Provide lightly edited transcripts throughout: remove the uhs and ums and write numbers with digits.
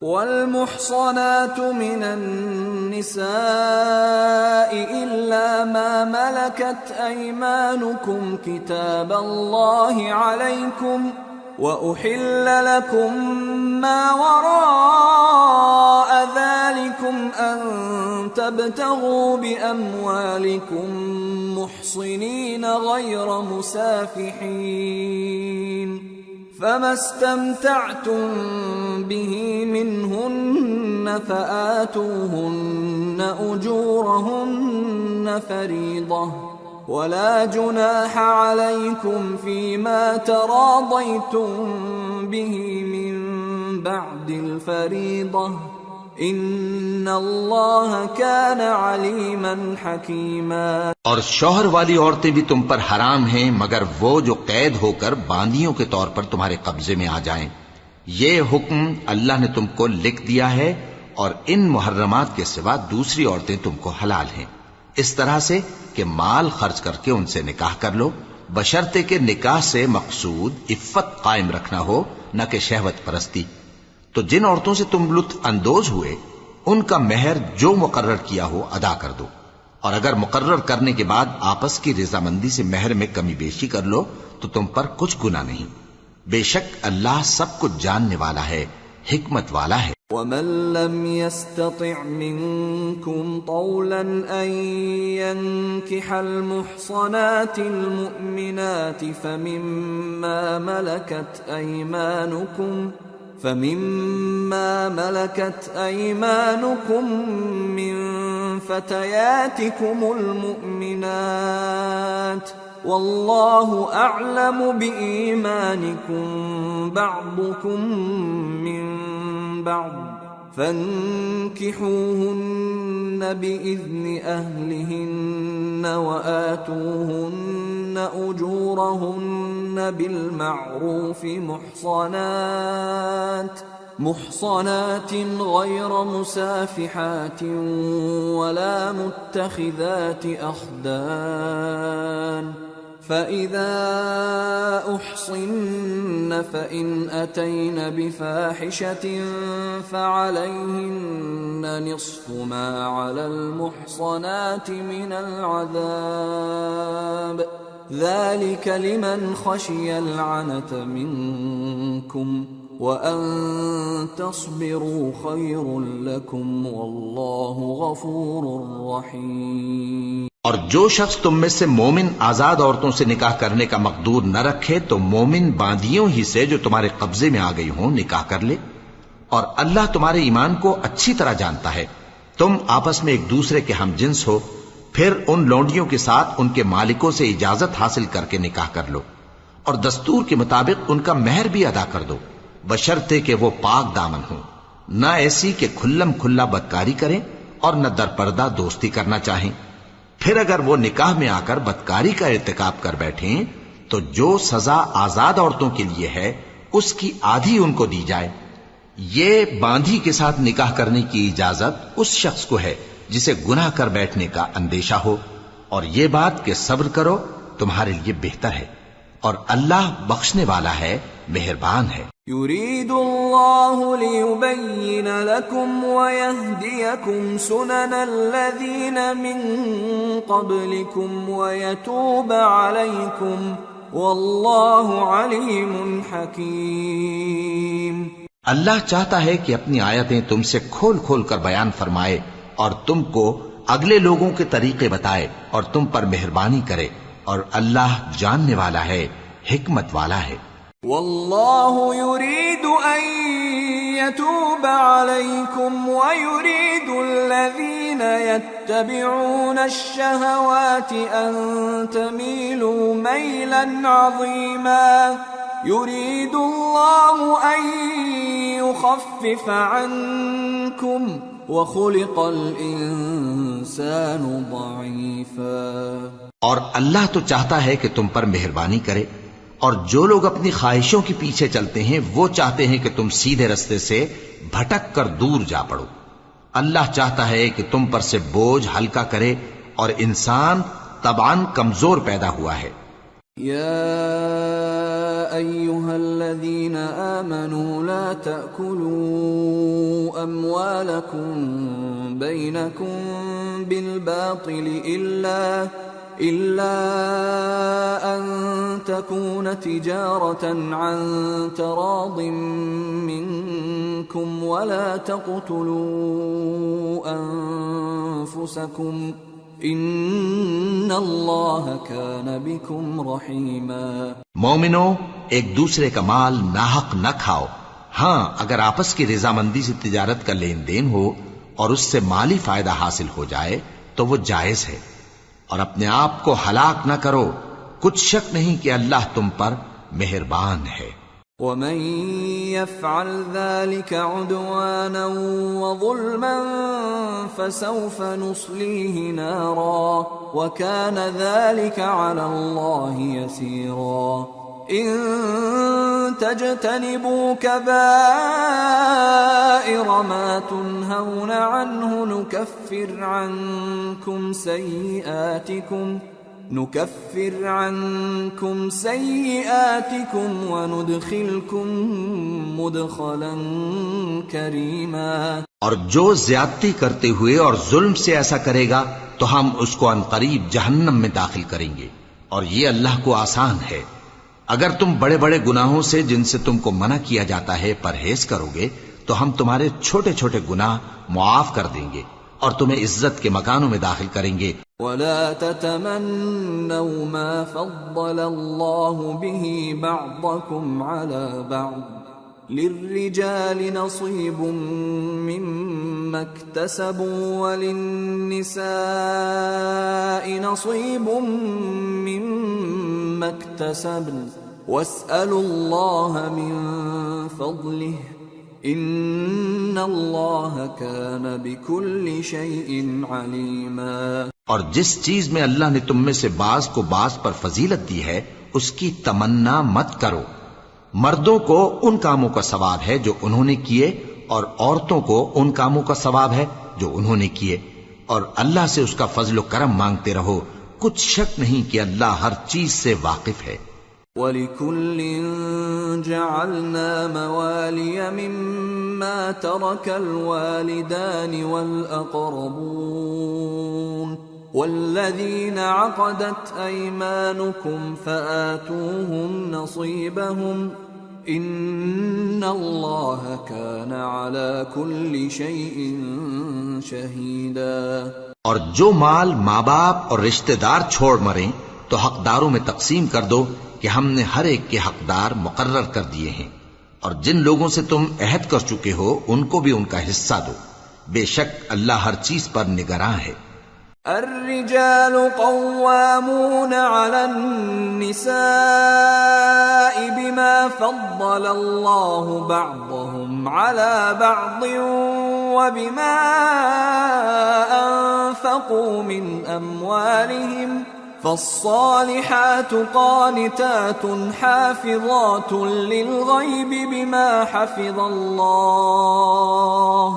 والمحصنات من النساء إلا ما ملكت أيمانكم كتاب الله عليكم وأحل لكم ما وراء ذلكم أن تبتغوا بأموالكم محصنين غير مسافحين فما استمتعتم به منهن فآتوهن أجورهن فريضة ولا جناح عليكم فيما تراضيتم به من بعد الفريضة ان اللہ کان علیما حکیما۔ اور شوہر والی عورتیں بھی تم پر حرام ہیں مگر وہ جو قید ہو کر باندیوں کے طور پر تمہارے قبضے میں آ جائیں۔ یہ حکم اللہ نے تم کو لکھ دیا ہے اور ان محرمات کے سوا دوسری عورتیں تم کو حلال ہیں، اس طرح سے کہ مال خرچ کر کے ان سے نکاح کر لو، بشرطے کہ نکاح سے مقصود عفت قائم رکھنا ہو نہ کہ شہوت پرستی۔ تو جن عورتوں سے تم لطف اندوز ہوئے ان کا مہر جو مقرر کیا ہو ادا کر دو، اور اگر مقرر کرنے کے بعد آپس کی رضامندی سے مہر میں کمی بیشی کر لو تو تم پر کچھ گناہ نہیں، بے شک اللہ سب کچھ جاننے والا ہے، حکمت والا ہے۔ وَمَن لَّمْ يَسْتَطِعْ مِنكُمْ طَوْلًا أَن يَنكِحَ الْمُحْصَنَاتِ الْمُؤْمِنَاتِ فَمِمَّا مَلَكَتْ أَيْمَانُكُمْ مِنْ فَتَيَاتِكُمُ الْمُؤْمِنَاتِ وَاللَّهُ أَعْلَمُ بِإِيمَانِكُمْ بَعْضُكُمْ مِنْ بَعْضٍ فَانكِحُوهُنَّ بِإِذْنِ أَهْلِهِنَّ وَآتُوهُنَّ أُجُورَهُنَّ بِالْمَعْرُوفِ محصنات غير مسافحات ولا متخذات أخدان فإذا أحصن فإن أتين بفاحشة فعليهن نصف ما على المحصنات من العذاب ذلك لمن خشي العنة منكم وَأَن تَصْبِرُوا خَيْرٌ لَكُمْ وَاللَّهُ غَفُورٌ رَحِيمٌ۔ اور جو شخص تم میں سے مومن آزاد عورتوں سے نکاح کرنے کا مقدور نہ رکھے تو مومن باندیوں ہی سے جو تمہارے قبضے میں آ گئی ہوں نکاح کر لے، اور اللہ تمہارے ایمان کو اچھی طرح جانتا ہے۔ تم آپس میں ایک دوسرے کے ہم جنس ہو، پھر ان لونڈیوں کے ساتھ ان کے مالکوں سے اجازت حاصل کر کے نکاح کر لو، اور دستور کے مطابق ان کا مہر بھی ادا کر دو، بشرطے کہ وہ پاک دامن ہوں، نہ ایسی کہ کھلم کھلا بدکاری کریں اور نہ در پردہ دوستی کرنا چاہیں۔ پھر اگر وہ نکاح میں آ کر بدکاری کا ارتکاب کر بیٹھیں تو جو سزا آزاد عورتوں کے لیے ہے اس کی آدھی ان کو دی جائے۔ یہ باندھی کے ساتھ نکاح کرنے کی اجازت اس شخص کو ہے جسے گناہ کر بیٹھنے کا اندیشہ ہو، اور یہ بات کہ صبر کرو تمہارے لیے بہتر ہے، اور اللہ بخشنے والا ہے، مہربان ہے۔ يريد الله ليبين لكم ويهديكم سنن الذين من قبلكم ويتوب عليكم والله عليم حكيم۔ اللہ چاہتا ہے کہ اپنی آیتیں تم سے کھول کھول کر بیان فرمائے اور تم کو اگلے لوگوں کے طریقے بتائے اور تم پر مہربانی کرے، اور اللہ جاننے والا ہے، حکمت والا ہے۔ واللہ یرید ان یتوب علیکم ویرید الذین یتبعون الشہوات ان تمیلوا میلا عظیما یرید اللہ ان یخفف عنکم وخلق الانسان ضعیفا۔ اور اللہ تو چاہتا ہے کہ تم پر مہربانی کرے، اور جو لوگ اپنی خواہشوں کے پیچھے چلتے ہیں وہ چاہتے ہیں کہ تم سیدھے رستے سے بھٹک کر دور جا پڑو۔ اللہ چاہتا ہے کہ تم پر سے بوجھ ہلکا کرے، اور انسان طبعاً کمزور پیدا ہوا ہے۔ یا ایھا الذین آمنوا لا تأکلوا أموالكم بينكم بالباطل إلا أن تكون تجارة عن تراض منكم ولا تقتلوا أنفسكم ان اللہ کان بکم رحیما۔ مومنو، ایک دوسرے کا مال ناحق نہ کھاؤ۔ ہاں، اگر آپس کی رضامندی سے تجارت کا لین دین ہو اور اس سے مالی فائدہ حاصل ہو جائے تو وہ جائز ہے، اور اپنے آپ کو ہلاک نہ کرو، کچھ شک نہیں کہ اللہ تم پر مہربان ہے۔ ومن يفعل ذلك عدوانا وظلما فسوف نصليه نارا وكان ذلك على الله يسيرا۔ إن تجتنبوا كبائر ما تنهون عنه نكفر عنكم سيئاتكم وندخلكم مدخلا كريما۔ اور جو زیادتی کرتے ہوئے اور ظلم سے ایسا کرے گا تو ہم اس کو عنقریب جہنم میں داخل کریں گے، اور یہ اللہ کو آسان ہے۔ اگر تم بڑے بڑے گناہوں سے جن سے تم کو منع کیا جاتا ہے پرہیز کرو گے تو ہم تمہارے چھوٹے چھوٹے گناہ معاف کر دیں گے اور تمہیں عزت کے مکانوں میں داخل کریں گے۔ ولا تتمنوا ما فضل الله به بعضكم على بعض للرجال نصيب مما اكتسبوا وللنساء نصيب مما اكتسبن واسألوا الله من فضله ان اللہ کان بکل شیء علیما۔ اور جس چیز میں اللہ نے تم میں سے بعض کو بعض پر فضیلت دی ہے اس کی تمنا مت کرو۔ مردوں کو ان کاموں کا ثواب ہے جو انہوں نے کیے، اور عورتوں کو ان کاموں کا ثواب ہے جو انہوں نے کیے، اور اللہ سے اس کا فضل و کرم مانگتے رہو، کچھ شک نہیں کہ اللہ ہر چیز سے واقف ہے۔ وَلِكُلٍّ جَعَلْنَا مَوَالِيَ مِمَّا تَرَكَ الْوَالِدَانِ وَالْأَقْرَبُونَ وَالَّذِينَ عَقَدَتْ أَيْمَانُكُمْ فَآتُوهُمْ نَصِيبَهُمْ إِنَّ اللَّهَ كَانَ عَلَى كُلِّ شَيْءٍ شَهِيدًا۔ اور جو مال ماں باپ اور رشتہ دار چھوڑ مریں تو حقداروں میں تقسیم کر دو کہ ہم نے ہر ایک کے حقدار مقرر کر دیے ہیں، اور جن لوگوں سے تم عہد کر چکے ہو ان کو بھی ان کا حصہ دو، بے شک اللہ ہر چیز پر نگراں ہے۔ الرجال قوامون على النساء بما فضل الله بعضهم على بعض وبما أنفقوا من أموالهم فالصالحات قانتات حافظات للغيب بما حفظ الله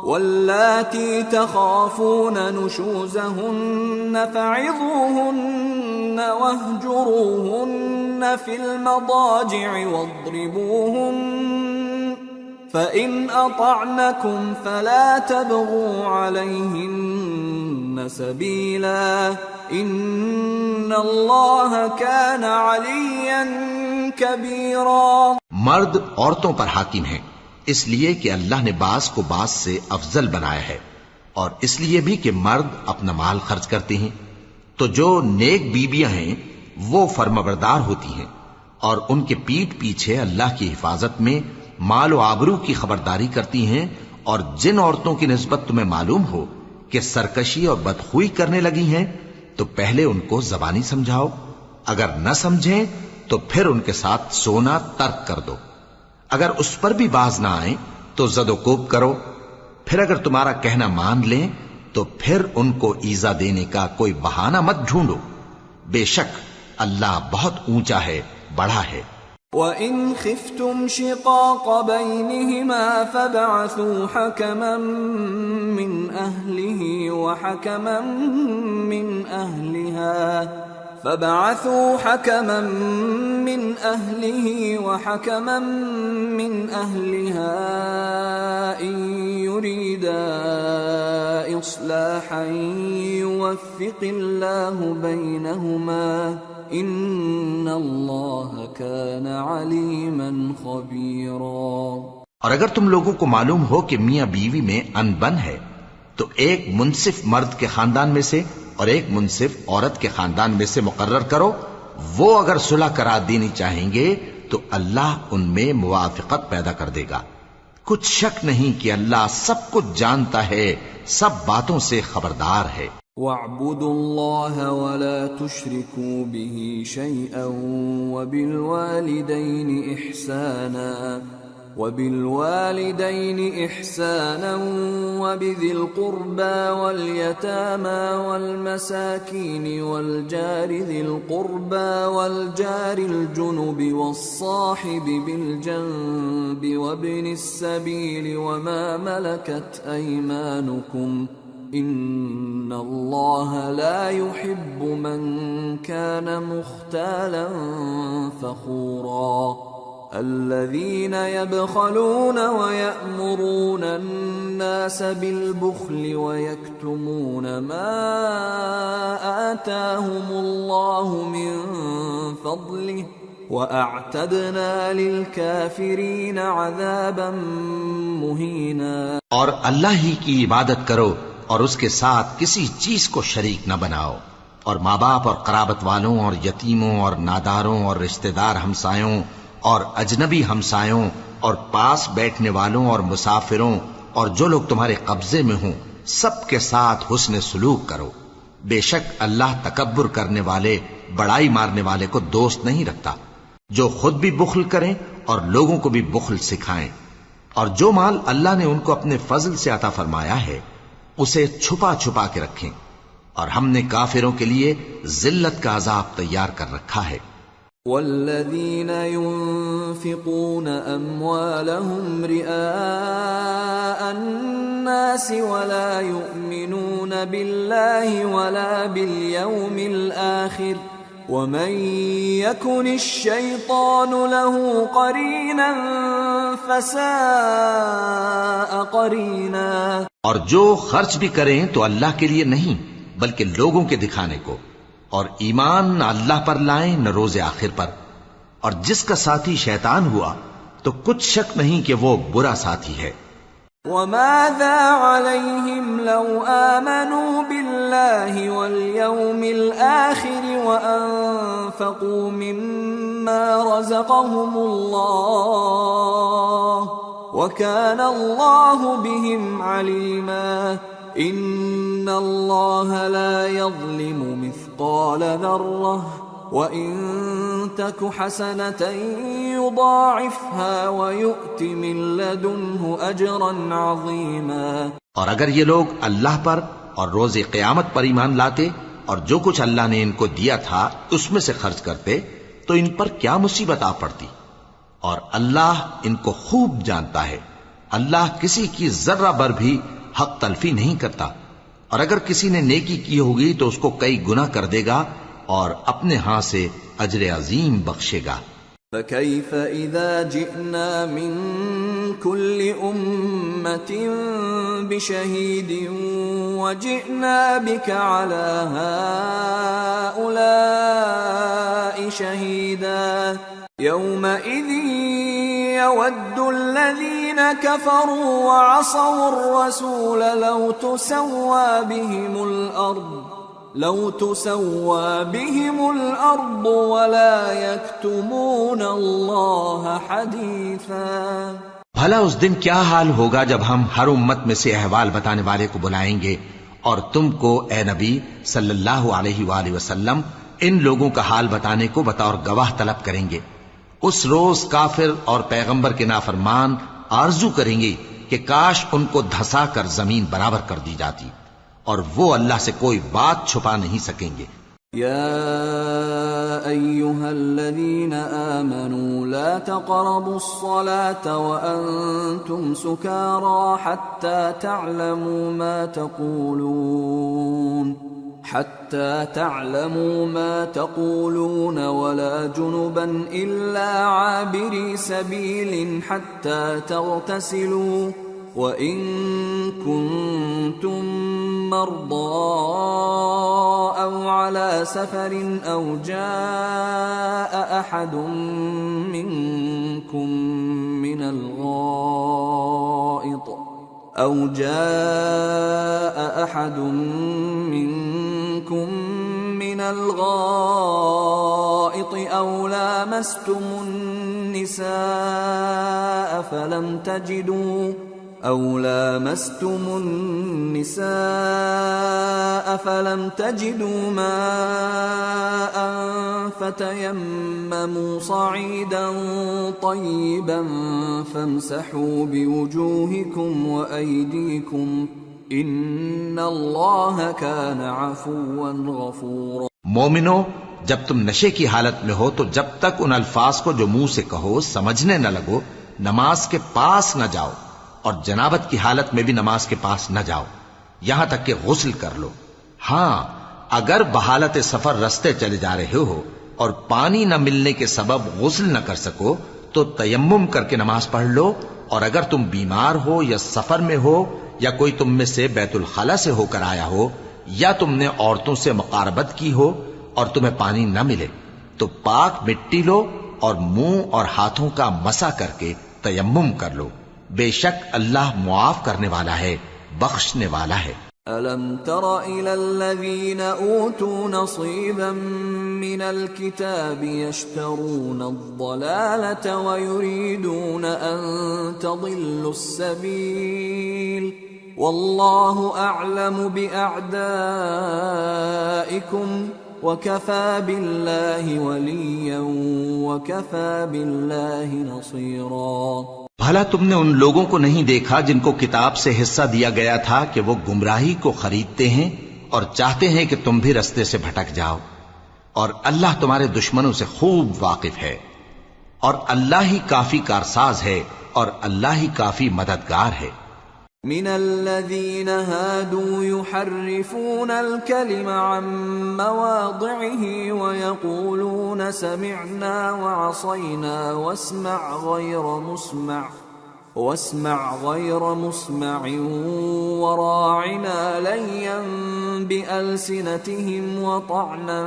واللاتي تخافون نشوزهن فعظوهن واهجروهن في المضاجع واضربوهن فإن أطعنكم فلا تبغوا عليهن سبيلا ان اللہ کان علیا کبیرا۔ مرد عورتوں پر حاکم ہیں اس لیے کہ اللہ نے بعض کو بعض سے افضل بنایا ہے، اور اس لیے بھی کہ مرد اپنا مال خرچ کرتے ہیں، تو جو نیک بیویاں ہیں وہ فرمانبردار ہوتی ہیں، اور ان کے پیٹھ پیچھے اللہ کی حفاظت میں مال و آبرو کی خبرداری کرتی ہیں، اور جن عورتوں کی نسبت تمہیں معلوم ہو کہ سرکشی اور بدخوئی کرنے لگی ہیں تو پہلے ان کو زبانی سمجھاؤ، اگر نہ سمجھیں تو پھر ان کے ساتھ سونا ترک کر دو، اگر اس پر بھی باز نہ آئیں تو زد و کوب کرو، پھر اگر تمہارا کہنا مان لیں تو پھر ان کو ایذا دینے کا کوئی بہانہ مت ڈھونڈو، بے شک اللہ بہت اونچا ہے، بڑا ہے۔ وَإِنْ خِفْتُمْ شِقَاقَ بَيْنِهِمَا فَابْعَثُوا حَكَمًا مِّنْ أَهْلِهِ وَحَكَمًا مِّنْ أَهْلِهَا إِنْ يريدا إصلاحا يوفق الله بينهما إن الله كان عليما خبيرا۔ اور اگر تم لوگوں کو معلوم ہو کہ میاں بیوی میں انبن ہے تو ایک منصف مرد کے خاندان میں سے اور ایک منصف عورت کے خاندان میں سے مقرر کرو، وہ اگر صلح کرا دینی چاہیں گے تو اللہ ان میں موافقت پیدا کر دے گا۔ کچھ شک نہیں کہ اللہ سب کچھ جانتا ہے، سب باتوں سے خبردار ہے۔ وَاعْبُدُوا اللَّهَ وَلَا تُشْرِكُوا بِهِ شَيْئًا وَبِالْوَالِدَيْنِ إِحْسَانًا وَبِذِي الْقُرْبَى وَالْيَتَامَى وَالْمَسَاكِينِ وَالْجَارِ ذِي الْقُرْبَى وَالْجَارِ الْجُنُبِ وَالصَّاحِبِ بِالْجَنبِ وَابْنِ السَّبِيلِ وَمَا مَلَكَتْ أَيْمَانُكُمْ إِنَّ اللَّهَ لَا يُحِبُّ مَنْ كَانَ مُخْتَالًا فَخُورًا۔ الذين يبخلون ويأمرون الناس بالبخل ويكتمون ما آتاهم الله من فضله وأعتدنا للكافرين عذابا مهينا۔ اور اللہ ہی کی عبادت کرو اور اس کے ساتھ کسی چیز کو شریک نہ بناؤ، اور ماں باپ اور قرابت والوں اور یتیموں اور ناداروں اور رشتہ دار ہمسایوں اور اجنبی ہمسایوں اور پاس بیٹھنے والوں اور مسافروں اور جو لوگ تمہارے قبضے میں ہوں سب کے ساتھ حسن سلوک کرو۔ بے شک اللہ تکبر کرنے والے، بڑائی مارنے والے کو دوست نہیں رکھتا۔ جو خود بھی بخل کریں اور لوگوں کو بھی بخل سکھائیں، اور جو مال اللہ نے ان کو اپنے فضل سے عطا فرمایا ہے اسے چھپا چھپا کے رکھیں، اور ہم نے کافروں کے لیے ذلت کا عذاب تیار کر رکھا ہے۔ والذين ينفقون أموالهم رئاء الناس ولا يؤمنون بالله ولا باليوم الآخر ومن يكن الشيطان له قرينا فساء قرينا۔ اور جو خرچ بھی کریں تو اللہ کے لیے نہیں بلکہ لوگوں کے دکھانے کو، اور ایمان نہ اللہ پر لائیں نہ روز آخر پر، اور جس کا ساتھی شیطان ہوا تو کچھ شک نہیں کہ وہ برا ساتھی ہے۔ وَمَاذَا عَلَيْهِمْ لَوْ آمَنُوا بِاللَّهِ وَالْيَوْمِ الْآخِرِ وَأَنفَقُوا مِمَّا رَزَقَهُمُ اللَّهُ وَكَانَ اللَّهُ بِهِمْ عَلِيمًا۔ إِنَّ اللَّهَ لَا يَظْلِمُ مِثْقَالَ ذَرَّةٍ وَإِن تَكُ حَسَنَةً يُضَاعِفْهَا وَيُؤْتِ مِن لَّدُنْهُ أَجْرًا عَظِيمًا۔ اور اگر یہ لوگ اللہ پر اور روز قیامت پر ایمان لاتے اور جو کچھ اللہ نے ان کو دیا تھا اس میں سے خرچ کرتے تو ان پر کیا مصیبت آ پڑتی، اور اللہ ان کو خوب جانتا ہے۔ اللہ کسی کی ذرہ بر بھی حق تلفی نہیں کرتا، اور اگر کسی نے نیکی کی ہوگی تو اس کو کئی گنا کر دے گا اور اپنے ہاں سے اجر عظیم بخشے گا۔ فَكَيْفَ إِذَا جِئْنَا مِن كُلِّ أُمَّةٍ بِشَهِيدٍ وَجِئْنَا بِكَ عَلَى هَؤُلَاءِ شَهِيدًا يَوْمَئِذٍ يَوَدُّ الَّذِينَ كَفَرُوا وَعَصَوُا الرَّسُولَ لَوْ تُسَوَّى بِهِمُ الْأَرْضُ وَلَا يَكْتُمُونَ اللَّهَ حَدِيثًا۔ بھلا اس دن کیا حال ہوگا جب ہم ہر امت میں سے احوال بتانے والے کو بلائیں گے اور تم کو اے نبی صلی اللہ علیہ وآلہ وسلم ان لوگوں کا حال بتانے کو بطور گواہ طلب کریں گے۔ اس روز کافر اور پیغمبر کے نافرمان آرزو کریں گے کہ کاش ان کو دھسا کر زمین برابر کر دی جاتی، اور وہ اللہ سے کوئی بات چھپا نہیں سکیں گے۔ یا ایھا الذین آمنوا لا تقربوا الصلاة وانتم سکارى حتى تعلموا ما تقولون ولا جنبا إلا عابري سبيل حتى تغتسلوا وَإِن كُنتُم مَّرْضَىٰ أَوْ عَلَىٰ سَفَرٍ أَوْ جَاءَ أَحَدٌ مِّنكُم من الغائط أو لامستم النساء فلم تجدوا ماء فتيمموا صعيدا طيبا فامسحوا بوجوهكم وأيديكم ان اللہ کان عفوا غفورا۔ مومنو، جب تم نشے کی حالت میں ہو تو جب تک ان الفاظ کو جو منہ سے کہو سمجھنے نہ لگو نماز کے پاس نہ جاؤ، اور جنابت کی حالت میں بھی نماز کے پاس نہ جاؤ یہاں تک کہ غسل کر لو۔ ہاں، اگر بحالت سفر رستے چلے جا رہے ہو اور پانی نہ ملنے کے سبب غسل نہ کر سکو تو تیمم کر کے نماز پڑھ لو، اور اگر تم بیمار ہو یا سفر میں ہو یا کوئی تم میں سے بیت الخلا سے ہو کر آیا ہو یا تم نے عورتوں سے مقاربت کی ہو اور تمہیں پانی نہ ملے تو پاک مٹی لو اور منہ اور ہاتھوں کا مسح کر کے تیمم کر لو، بے شک اللہ معاف کرنے والا ہے، بخشنے والا ہے۔ أَلَمْ تَرَ إِلَى الَّذِينَ أُوتُوا نَصِيبًا مِّنَ الْكِتَابِ يَشْتَرُونَ الضَّلَالَةَ وَيُرِيدُونَ أَن تَضِلُّوا السَّبِيلَ وَاللَّهُ أَعْلَمُ بِأَعْدَائِكُمْ وَكَفَى بِاللَّهِ وَلِيًّا وَكَفَى بِاللَّهِ نَصِيرًا۔ بھلا تم نے ان لوگوں کو نہیں دیکھا جن کو کتاب سے حصہ دیا گیا تھا کہ وہ گمراہی کو خریدتے ہیں اور چاہتے ہیں کہ تم بھی رستے سے بھٹک جاؤ، اور اللہ تمہارے دشمنوں سے خوب واقف ہے، اور اللہ ہی کافی کارساز ہے اور اللہ ہی کافی مددگار ہے۔ من الذين هادوا يحرفون الكلم عن مواضعه ويقولون سمعنا وعصينا واسمع غير مسمع وراعنا ليا بألسنتهم وطعنا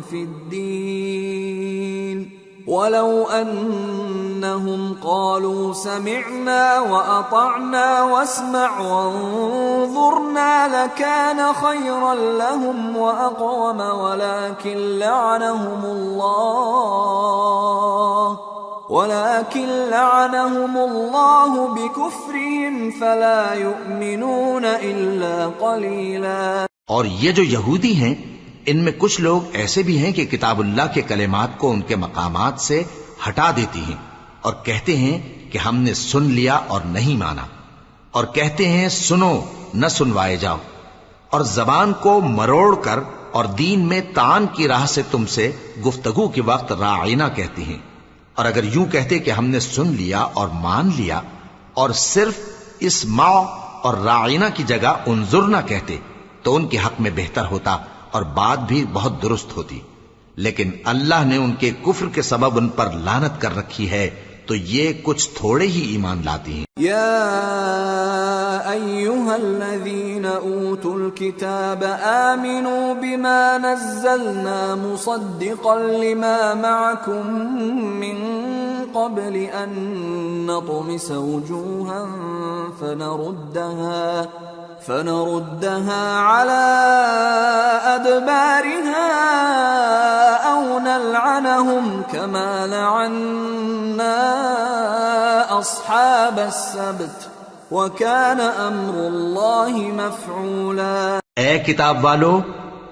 في الدين ولو أنهم قالوا سمعنا وأطعنا واسمع وانظرنا لكان خيرا لهم وأقوم ولكن لعنهم الله بكفرهم فلا يؤمنون إلا قليلا۔ اور یہ جو یہودی ہیں ان میں کچھ لوگ ایسے بھی ہیں کہ کتاب اللہ کے کلمات کو ان کے مقامات سے ہٹا دیتی ہیں اور کہتے ہیں کہ ہم نے سن لیا اور نہیں مانا، اور کہتے ہیں سنو نہ سنوائے جاؤ، اور زبان کو مروڑ کر اور دین میں تان کی راہ سے تم سے گفتگو کے وقت راعینا کہتی ہیں، اور اگر یوں کہتے کہ ہم نے سن لیا اور مان لیا اور صرف اسمع اور راعینا کی جگہ انظر نہ کہتے تو ان کے حق میں بہتر ہوتا اور بات بھی بہت درست ہوتی، لیکن اللہ نے ان کے کفر کے سبب ان پر لعنت کر رکھی ہے تو یہ کچھ تھوڑے ہی ایمان لاتی ہیں۔ یا ایھا الذین اوتوا الکتاب آمنوا بما نزلنا مصدقا لما معکم من قبل ان نطمس وجوها فنردها على أدبارها أو نلعنهم كما لعنا أصحاب السبت وكان أمر الله مفعولا۔ اے کتاب والو،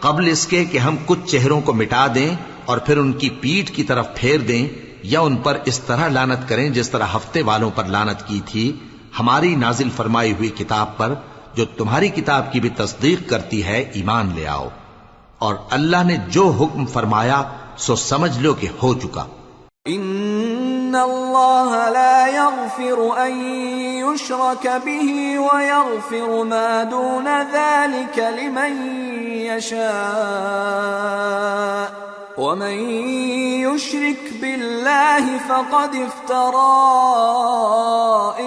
قبل اس کے کہ ہم کچھ چہروں کو مٹا دیں اور پھر ان کی پیٹھ کی طرف پھیر دیں یا ان پر اس طرح لعنت کریں جس طرح ہفتے والوں پر لعنت کی تھی، ہماری نازل فرمائی ہوئی کتاب پر جو تمہاری کتاب کی بھی تصدیق کرتی ہے ایمان لے آؤ، اور اللہ نے جو حکم فرمایا سو سمجھ لو کہ ہو چکا۔ ان اللہ لا يغفر ان يشرك به ويغفر ما دون ذلك لمن يشاء ومن يشرك بالله فقد افترى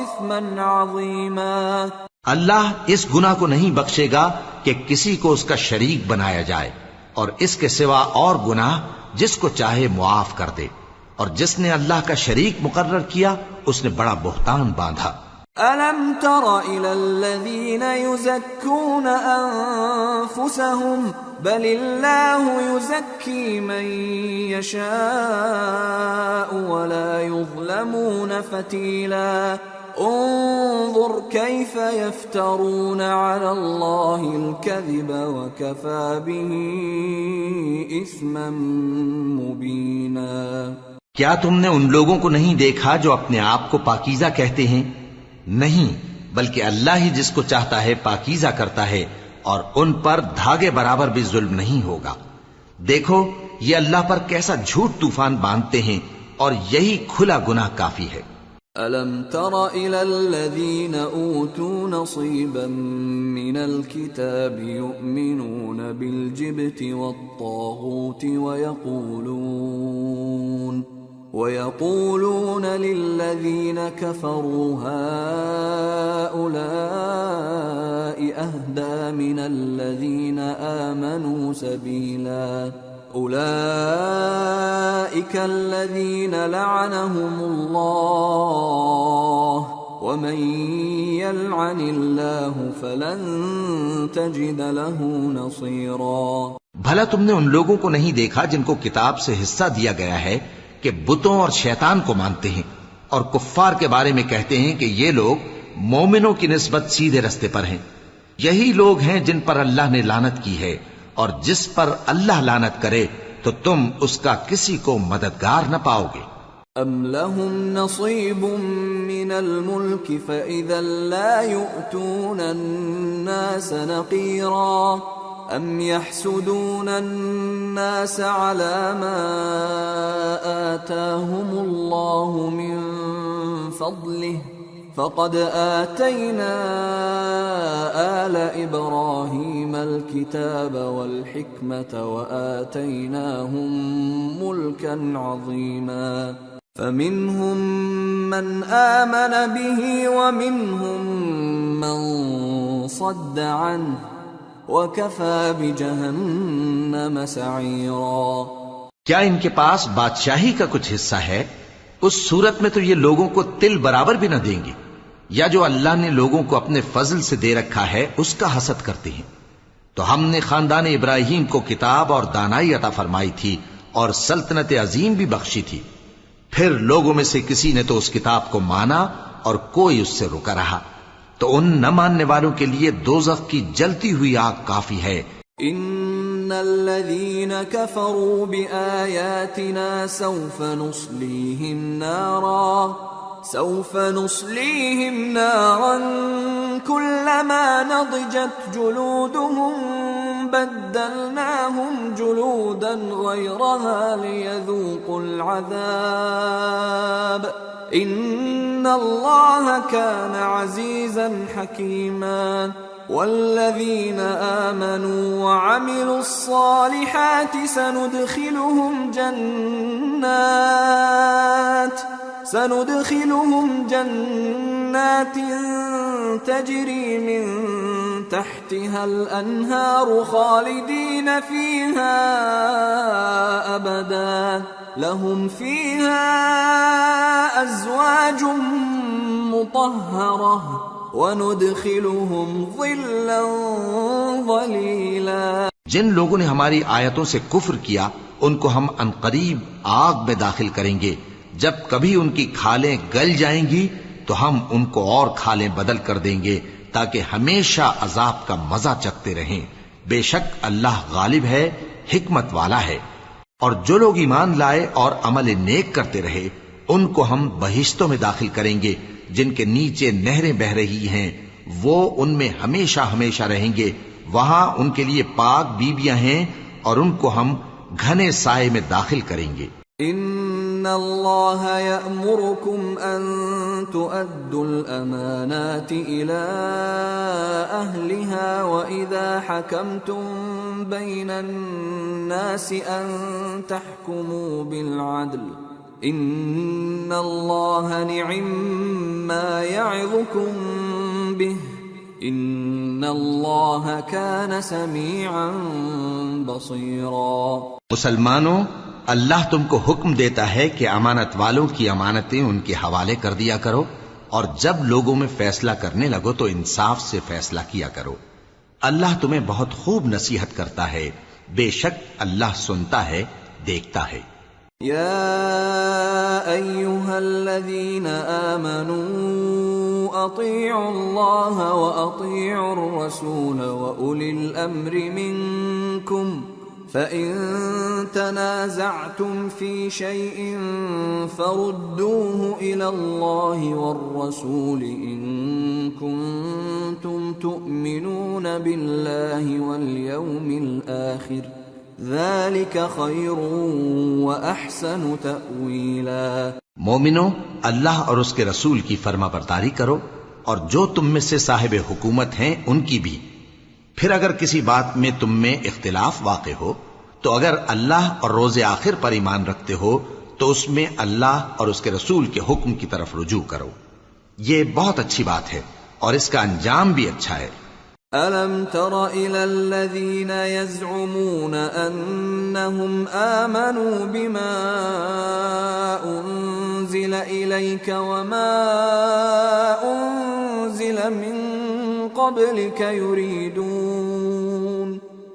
اثما عظيما. اللہ اس گناہ کو نہیں بخشے گا کہ کسی کو اس کا شریک بنایا جائے، اور اس کے سوا اور گناہ جس کو چاہے معاف کر دے، اور جس نے اللہ کا شریک مقرر کیا اس نے بڑا بہتان باندھا. أَلَمْ تَرَ إِلَى الَّذِينَ يُزَكُّونَ أَنفُسَهُمْ بَلِ اللَّهُ يُزَكِّي مَن يَشَاءُ وَلَا يُظْلَمُونَ فَتِيلًا. انظر كيف يفترون على الله الكذب وكفى به إثما مبينا. کیا تم نے ان لوگوں کو نہیں دیکھا جو اپنے آپ کو پاکیزہ کہتے ہیں؟ نہیں، بلکہ اللہ ہی جس کو چاہتا ہے پاکیزہ کرتا ہے، اور ان پر دھاگے برابر بھی ظلم نہیں ہوگا. دیکھو یہ اللہ پر کیسا جھوٹ طوفان باندھتے ہیں، اور یہی کھلا گناہ کافی ہے. أَلَمْ تَرَ إِلَى الَّذِينَ أُوتُوا نَصِيبًا مِّنَ الْكِتَابِ يُؤْمِنُونَ بِالْجِبْتِ وَالطَّاغُوتِ وَيَقُولُونَ لِلَّذِينَ كَفَرُوا هَؤُلَاءِ أَهْدَىٰ مِنَ الَّذِينَ آمَنُوا سَبِيلًا. أولئك الذين لعنهم الله ومن يلعن الله فلن تجد له نصيرا. بھلا تم نے ان لوگوں کو نہیں دیکھا جن کو کتاب سے حصہ دیا گیا ہے کہ بتوں اور شیطان کو مانتے ہیں، اور کفار کے بارے میں کہتے ہیں کہ یہ لوگ مومنوں کی نسبت سیدھے رستے پر ہیں. یہی لوگ ہیں جن پر اللہ نے لعنت کی ہے، اور جس پر اللہ لعنت کرے تو تم اس کا کسی کو مددگار نہ پاؤ گے. ام لهم نصیب من الملک فاذا لا يؤتون الناس نقیرا ام يحسدون الناس على ما آتاهم الله من فضله فقد آتينا آل إبراهيم الكتاب والحكمة وآتيناهم ملكا عظيما. فمنهم من آمن به ومنهم من صد عنه وكفى بجهنم سعيرا. کیا ان کے پاس بادشاہی کا کچھ حصہ ہے؟ اس صورت میں تو یہ لوگوں کو تل برابر بھی نہ دیں گے. یا جو اللہ نے لوگوں کو اپنے فضل سے دے رکھا ہے اس کا حسد کرتے ہیں. تو ہم نے خاندان ابراہیم کو کتاب اور دانائی عطا فرمائی تھی اور سلطنت عظیم بھی بخشی تھی. پھر لوگوں میں سے کسی نے تو اس کتاب کو مانا اور کوئی اس سے رکا رہا. تو ان نہ ماننے والوں کے لیے دوزخ کی جلتی ہوئی آگ کافی ہے. ان الذين كفروا بآياتنا سوف نصليهم نارا كلما نضجت جلودهم بدلناهم جلودا غيرها ليذوقوا العذاب ان الله كان عزيزا حكيما. والذين آمنوا وعملوا الصالحات سندخلهم جنات تجري من تحتها الأنهار خالدين فيها أبدا لهم فيها أزواج مطهرة وَنُدْخِلُهُمْ ظِلًّا ظَلِيلًا. جن لوگوں نے ہماری آیتوں سے کفر کیا ان کو ہم عنقریب آگ میں داخل کریں گے. جب کبھی ان کی کھالیں گل جائیں گی تو ہم ان کو اور کھالیں بدل کر دیں گے تاکہ ہمیشہ عذاب کا مزہ چکھتے رہیں. بے شک اللہ غالب ہے، حکمت والا ہے. اور جو لوگ ایمان لائے اور عمل نیک کرتے رہے ان کو ہم بہشتوں میں داخل کریں گے جن کے نیچے نہریں بہ رہی ہیں. وہ ان میں ہمیشہ ہمیشہ رہیں گے. وہاں ان کے لیے پاک بیویاں ہیں اور ان کو ہم گھنے سائے میں داخل کریں گے. ان اللہ یأمرکم ان تؤدوا الامانات الى أهلها وإذا حكمتم بين الناس أن تحكموا بالعدل إن الله نعم ما يعظكم به إن الله كان سميعا بصيرا۔ مسلمانوں، اللہ تم کو حکم دیتا ہے کہ امانت والوں کی امانتیں ان کے حوالے کر دیا کرو، اور جب لوگوں میں فیصلہ کرنے لگو تو انصاف سے فیصلہ کیا کرو۔ اللہ تمہیں بہت خوب نصیحت کرتا ہے، بے شک اللہ سنتا ہے، دیکھتا ہے۔ یا ایھا الذین آمنوا اطیعوا اللہ واطیعوا الرسول واولی الامر منکم فَإِن تَنَازَعْتُمْ فِي شَيْءٍ فَرُدُّوهُ إِلَى اللَّهِ وَالرَّسُولِ إِن كُنتُمْ تُؤْمِنُونَ بِاللَّهِ وَالْيَوْمِ الْآخِرِ ذَلِكَ خَيْرٌ وَأَحْسَنُ تَأْوِيلًا۔ مومنو، اللہ اور اس کے رسول کی فرما برداری کرو، اور جو تم میں سے صاحب حکومت ہیں ان کی بھی۔ پھر اگر کسی بات میں تم میں اختلاف واقع ہو تو اگر اللہ اور روز آخر پر ایمان رکھتے ہو تو اس میں اللہ اور اس کے رسول کے حکم کی طرف رجوع کرو، یہ بہت اچھی بات ہے اور اس کا انجام بھی اچھا ہے۔ أَلَمْ تَرَ إِلَى الَّذِينَ يَزْعُمُونَ أَنَّهُمْ آمَنُوا بِمَا أُنزِلَ إِلَيْكَ وَمَا أُنزِلَ مِن قبلك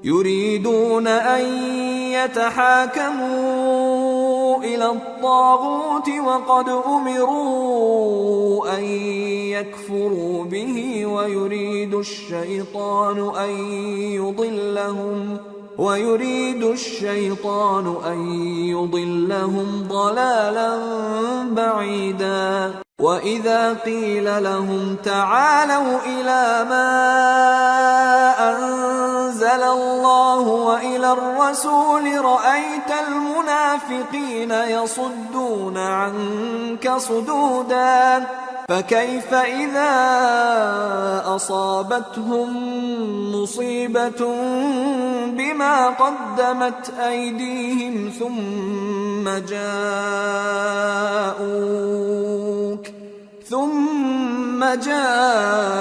يريدون أن يتحاكموا إلى الطاغوت وقد أمروا أن يكفروا به ويريد الشيطان أن يضلهم ضلالا بعيدا۔ وَإِذَا قِيلَ لَهُمْ تَعَالَوْا إِلَى مَا أَنزَلَ اللَّهُ وَإِلَى الرَّسُولِ رَأَيْتَ الْمُنَافِقِينَ يَصُدُّونَ عَنكَ صُدُودًا فَكَيْفَ إِذَا أَصَابَتْهُم مُّصِيبَةٌ بِمَا قَدَّمَتْ أَيْدِيهِمْ ثُمَّ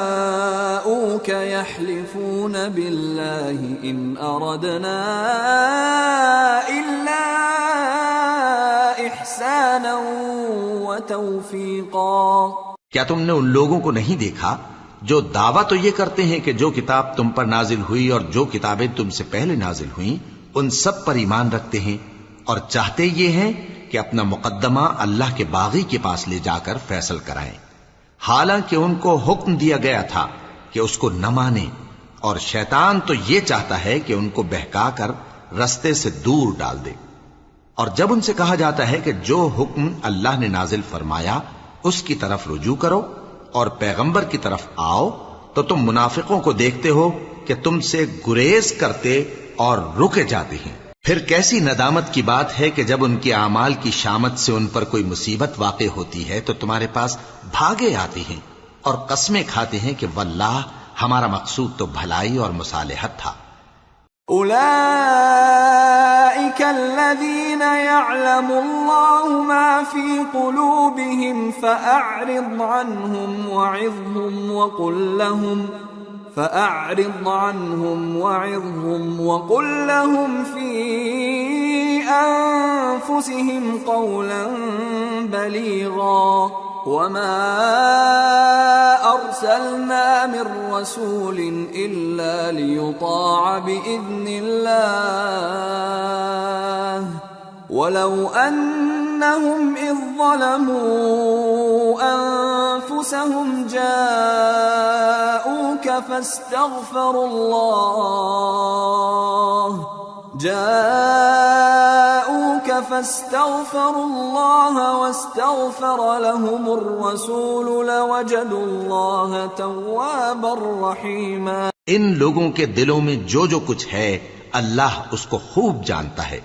جاءوك يحلفون بالله إن أردنا إلا إحسانا وتوفيقا۔ کیا تم نے ان لوگوں کو نہیں دیکھا جو دعویٰ تو یہ کرتے ہیں کہ جو کتاب تم پر نازل ہوئی اور جو کتابیں تم سے پہلے نازل ہوئیں ان سب پر ایمان رکھتے ہیں، اور چاہتے یہ ہیں کہ اپنا مقدمہ اللہ کے باغی کے پاس لے جا کر فیصل کرائیں، حالانکہ ان کو حکم دیا گیا تھا کہ اس کو نہ مانیں، اور شیطان تو یہ چاہتا ہے کہ ان کو بہکا کر رستے سے دور ڈال دے۔ اور جب ان سے کہا جاتا ہے کہ جو حکم اللہ نے نازل فرمایا اس کی طرف رجوع کرو اور پیغمبر کی طرف آؤ، تو تم منافقوں کو دیکھتے ہو کہ تم سے گریز کرتے اور رکے جاتے ہیں۔ پھر کیسی ندامت کی بات ہے کہ جب ان کے اعمال کی شامت سے ان پر کوئی مصیبت واقع ہوتی ہے تو تمہارے پاس بھاگے آتے ہیں اور قسمیں کھاتے ہیں کہ واللہ ہمارا مقصود تو بھلائی اور مصالحت تھا۔ أولئك الذين يعلم الله ما في قلوبهم فأعرض عنهم وعظهم وقل لهم في أنفسهم قولا بليغا۔ وما أرسلنا من رسول إلا ليطاع بإذن الله ولو أنهم إذ ظلموا أنفسهم جاءوك فاستغفروا الله واستغفر لهم الرسول لوجدوا الله توابا رحيما۔ ان لوگوں کے دلوں میں جو جو کچھ ہے اللہ اس کو خوب جانتا ہے۔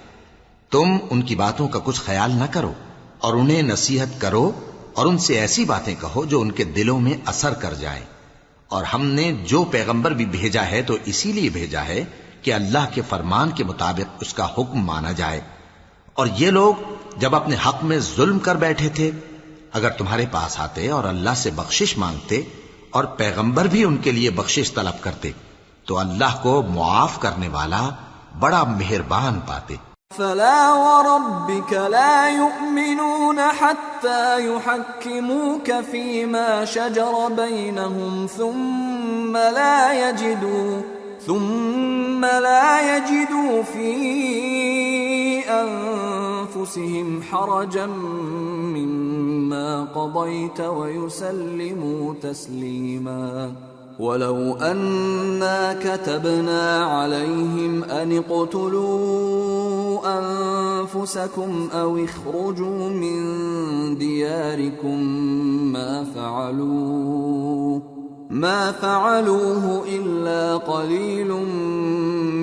تم ان کی باتوں کا کچھ خیال نہ کرو اور انہیں نصیحت کرو اور ان سے ایسی باتیں کہو جو ان کے دلوں میں اثر کر جائیں، اور ہم نے جو پیغمبر بھی بھیجا ہے تو اسی لیے بھیجا ہے کہ اللہ کے فرمان کے مطابق اس کا حکم مانا جائے. اور یہ لوگ جب اپنے حق میں ظلم کر بیٹھے تھے، اگر تمہارے پاس آتے اور اللہ سے بخشش مانگتے اور پیغمبر بھی ان کے لیے بخشش طلب کرتے تو اللہ کو معاف کرنے والا بڑا مہربان پاتے. فلا وربك لا يؤمنون حتى يحكموك فيما شجر بينهم ثم لا يجدوا في أنفسهم حرجا مما قضيت ويسلموا تسليما. ولو أنا كتبنا عليهم أن اقتلوا أنفسكم أو اخرجوا من دياركم ما فعلوه إلا قليل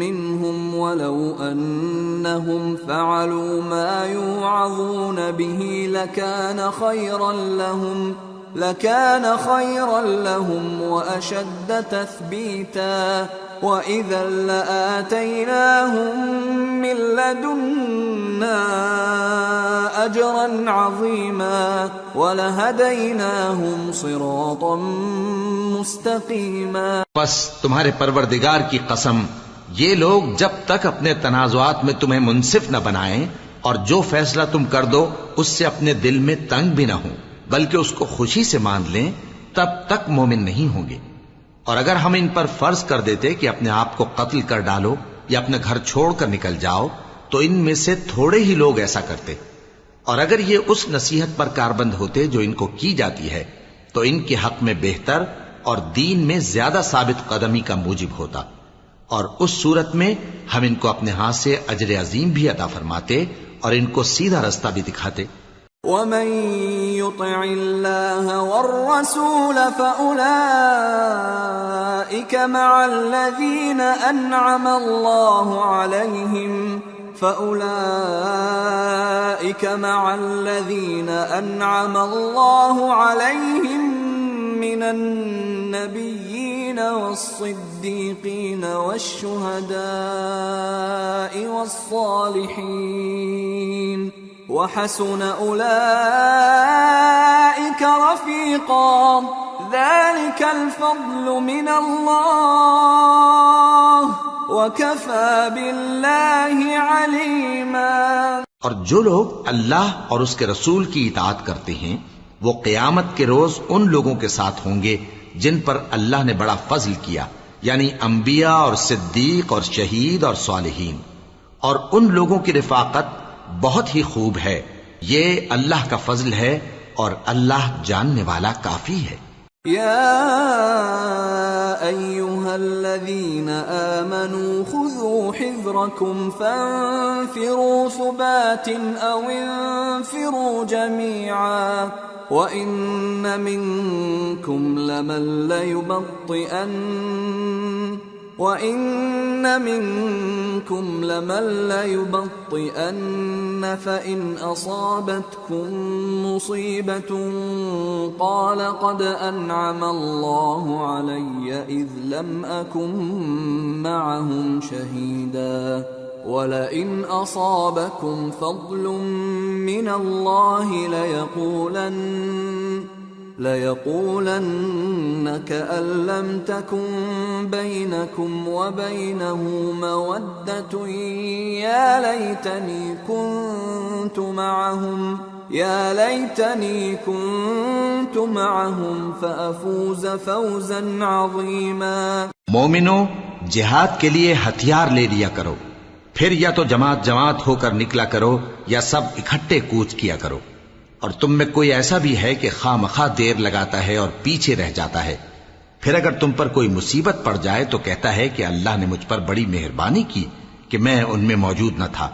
منهم ولو أنهم فعلوا ما يوعظون به لكان خيرا لهم وأشد تثبيتا وإذا لآتيناهم من لدنا أجرا عظيما ولهديناهم صراطا مستقيما. بس تمہارے پروردگار کی قسم، یہ لوگ جب تک اپنے تنازعات میں تمہیں منصف نہ بنائیں اور جو فیصلہ تم کر دو اس سے اپنے دل میں تنگ بھی نہ ہوں بلکہ اس کو خوشی سے مان لیں، تب تک مومن نہیں ہوں گے. اور اگر ہم ان پر فرض کر دیتے کہ اپنے آپ کو قتل کر ڈالو یا اپنے گھر چھوڑ کر نکل جاؤ تو ان میں سے تھوڑے ہی لوگ ایسا کرتے. اور اگر یہ اس نصیحت پر کاربند ہوتے جو ان کو کی جاتی ہے تو ان کے حق میں بہتر اور دین میں زیادہ ثابت قدمی کا موجب ہوتا. اور اس صورت میں ہم ان کو اپنے ہاتھ سے اجر عظیم بھی عطا فرماتے اور ان کو سیدھا رستہ بھی دکھاتے. ومن يطع الله والرسول فأولئك مع الذين أنعم الله عليهم من النبيين والصديقين والشهداء والصالحين وحسن أولئك رفيقا ذلك الفضل من الله وكفى بالله عليما. اور جو لوگ اللہ اور اس کے رسول کی اطاعت کرتے ہیں وہ قیامت کے روز ان لوگوں کے ساتھ ہوں گے جن پر اللہ نے بڑا فضل کیا، یعنی انبیاء اور صدیق اور شہید اور صالحین. اور ان لوگوں کی رفاقت بہت ہی خوب ہے. یہ اللہ کا فضل ہے اور اللہ جاننے والا کافی ہے. يا أيها الذين آمنوا خذوا حذركم فانفروا ثبات أو انفروا جميعا وإن منكم لمن ليبطئن فإن أصابتكم مصيبة قال قد أنعم الله علي إذ لم أكن معهم شهيدا ولئن أصابكم فضل من الله ليقولن كأن لم تكن بينكم وبينه مودة يا ليتني كنت معهم فأفوز فوزا عظيما. مومنو، جہاد کے لیے ہتھیار لے لیا کرو، پھر یا تو جماعت جماعت ہو کر نکلا کرو یا سب اکٹھے کوچ کیا کرو. اور تم میں کوئی ایسا بھی ہے کہ خواہ مخواہ دیر لگاتا ہے اور پیچھے رہ جاتا ہے، پھر اگر تم پر کوئی مصیبت پڑ جائے تو کہتا ہے کہ اللہ نے مجھ پر بڑی مہربانی کی کہ میں ان میں موجود نہ تھا.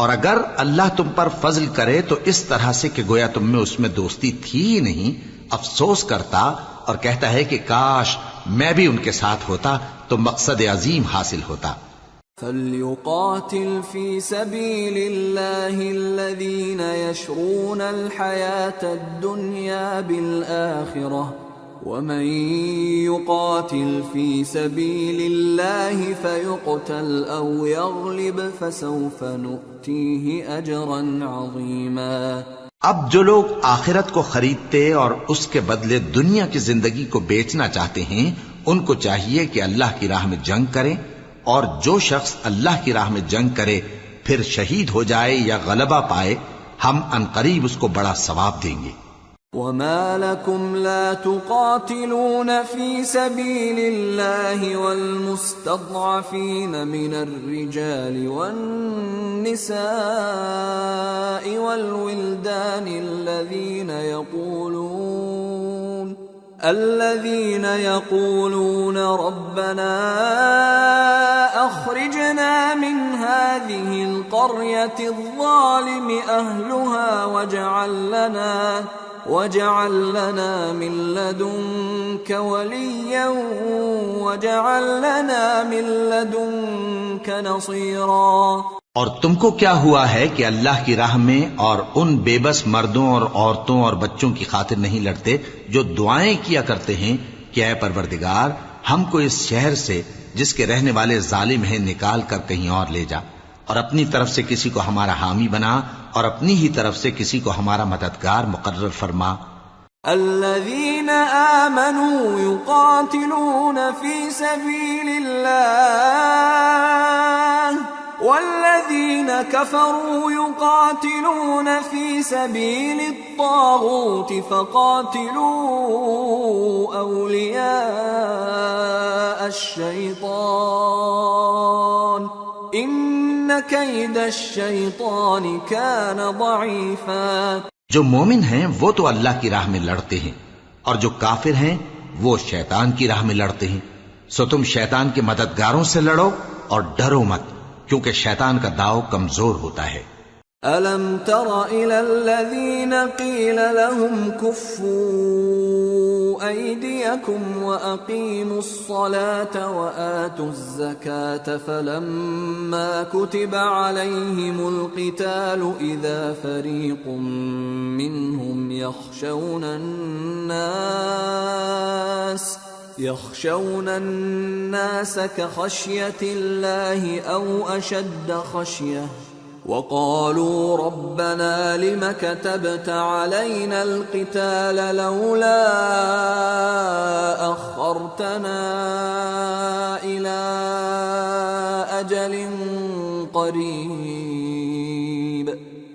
اور اگر اللہ تم پر فضل کرے تو اس طرح سے کہ گویا تم میں اس میں دوستی تھی ہی نہیں، افسوس کرتا اور کہتا ہے کہ کاش میں بھی ان کے ساتھ ہوتا تو مقصد عظیم حاصل ہوتا. فَلْيُقَاتِلْ فِي سَبِيلِ اللَّهِ الَّذِينَ يَشْرُونَ الْحَيَاةَ الدُّنْيَا بِالْآخِرَةِ ومن يقاتل في سبيل الله فيقتل أو يغلب فسوف نؤتيه أجرا عظيما. اب جو لوگ آخرت کو خریدتے اور اس کے بدلے دنیا کی زندگی کو بیچنا چاہتے ہیں، ان کو چاہیے کہ اللہ کی راہ میں جنگ کریں، اور جو شخص اللہ کی راہ میں جنگ کرے پھر شہید ہو جائے یا غلبہ پائے، ہم عنقریب اس کو بڑا ثواب دیں گے. وما لكم لا تقاتلون في سبيل الله والمستضعفين من الرجال والنساء والولدان الذين يقولون ربنا أخرجنا من هذه القرية الظالم أهلها واجعل لنا من لدنك وليا واجعل لنا من لدنك نصيرا. اور تم کو کیا ہوا ہے کہ اللہ کی راہ میں اور ان بے بس مردوں اور عورتوں اور بچوں کی خاطر نہیں لڑتے جو دعائیں کیا کرتے ہیں کہ اے پروردگار ہم کو اس شہر سے جس کے رہنے والے ظالم ہیں نکال کر کہیں اور لے جا، اور اپنی طرف سے کسی کو ہمارا حامی بنا اور اپنی ہی طرف سے کسی کو ہمارا مددگار مقرر فرما. الذين آمنوا يقاتلون في سبيل الله والذين كفروا يقاتلون في سبيل الطاغوت فقاتلوا أولياء الشيطان إن كيد الشيطان كان ضعيفا. جو مومن ہیں وہ تو اللہ کی راہ میں لڑتے ہیں، اور جو کافر ہیں وہ شیطان کی راہ میں لڑتے ہیں، سو تم شیطان کے مددگاروں سے لڑو اور ڈرو مت، کیونکہ شیطان کا داؤ کمزور ہوتا ہے. أَلَمْ تَرَ إِلَى الَّذِينَ قِيلَ لَهُمْ كُفُّوا أَيْدِيَكُمْ وَأَقِيمُوا الصَّلَاةَ وَآتُوا الزَّكَاةَ فَلَمَّا كُتِبَ عَلَيْهِمُ الْقِتَالُ إِذَا فَرِيقٌ مِّنْهُمْ يخشون الناس كخشية الله أو أشد خشية وقالوا ربنا لم كتبت علينا القتال لولا أخرتنا إلى أجل قريب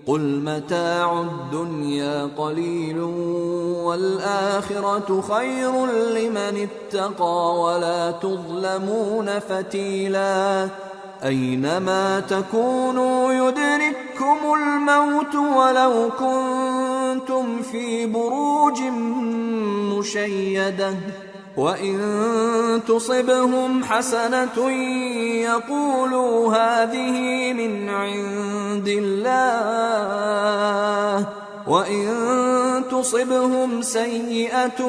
قل متاع الدنيا قليل والآخرة خير لمن اتقى ولا تظلمون فتيلا. أينما تكونوا يدرككم الموت ولو كنتم في بروج مشيدة وإن تصبهم حسنة يقولوا هذه من عند الله وإن تصبهم سيئة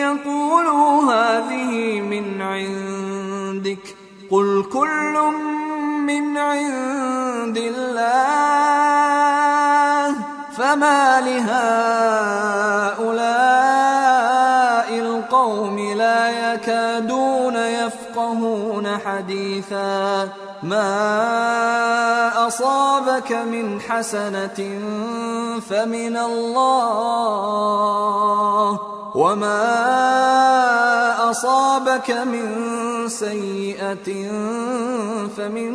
يقولوا هذه من عندك قل كل من عند الله فما لهؤلاء القوم لا يكادون يفقهون حديثا. ما أصابك من حسنة فمن الله وما أصابك من سيئة فمن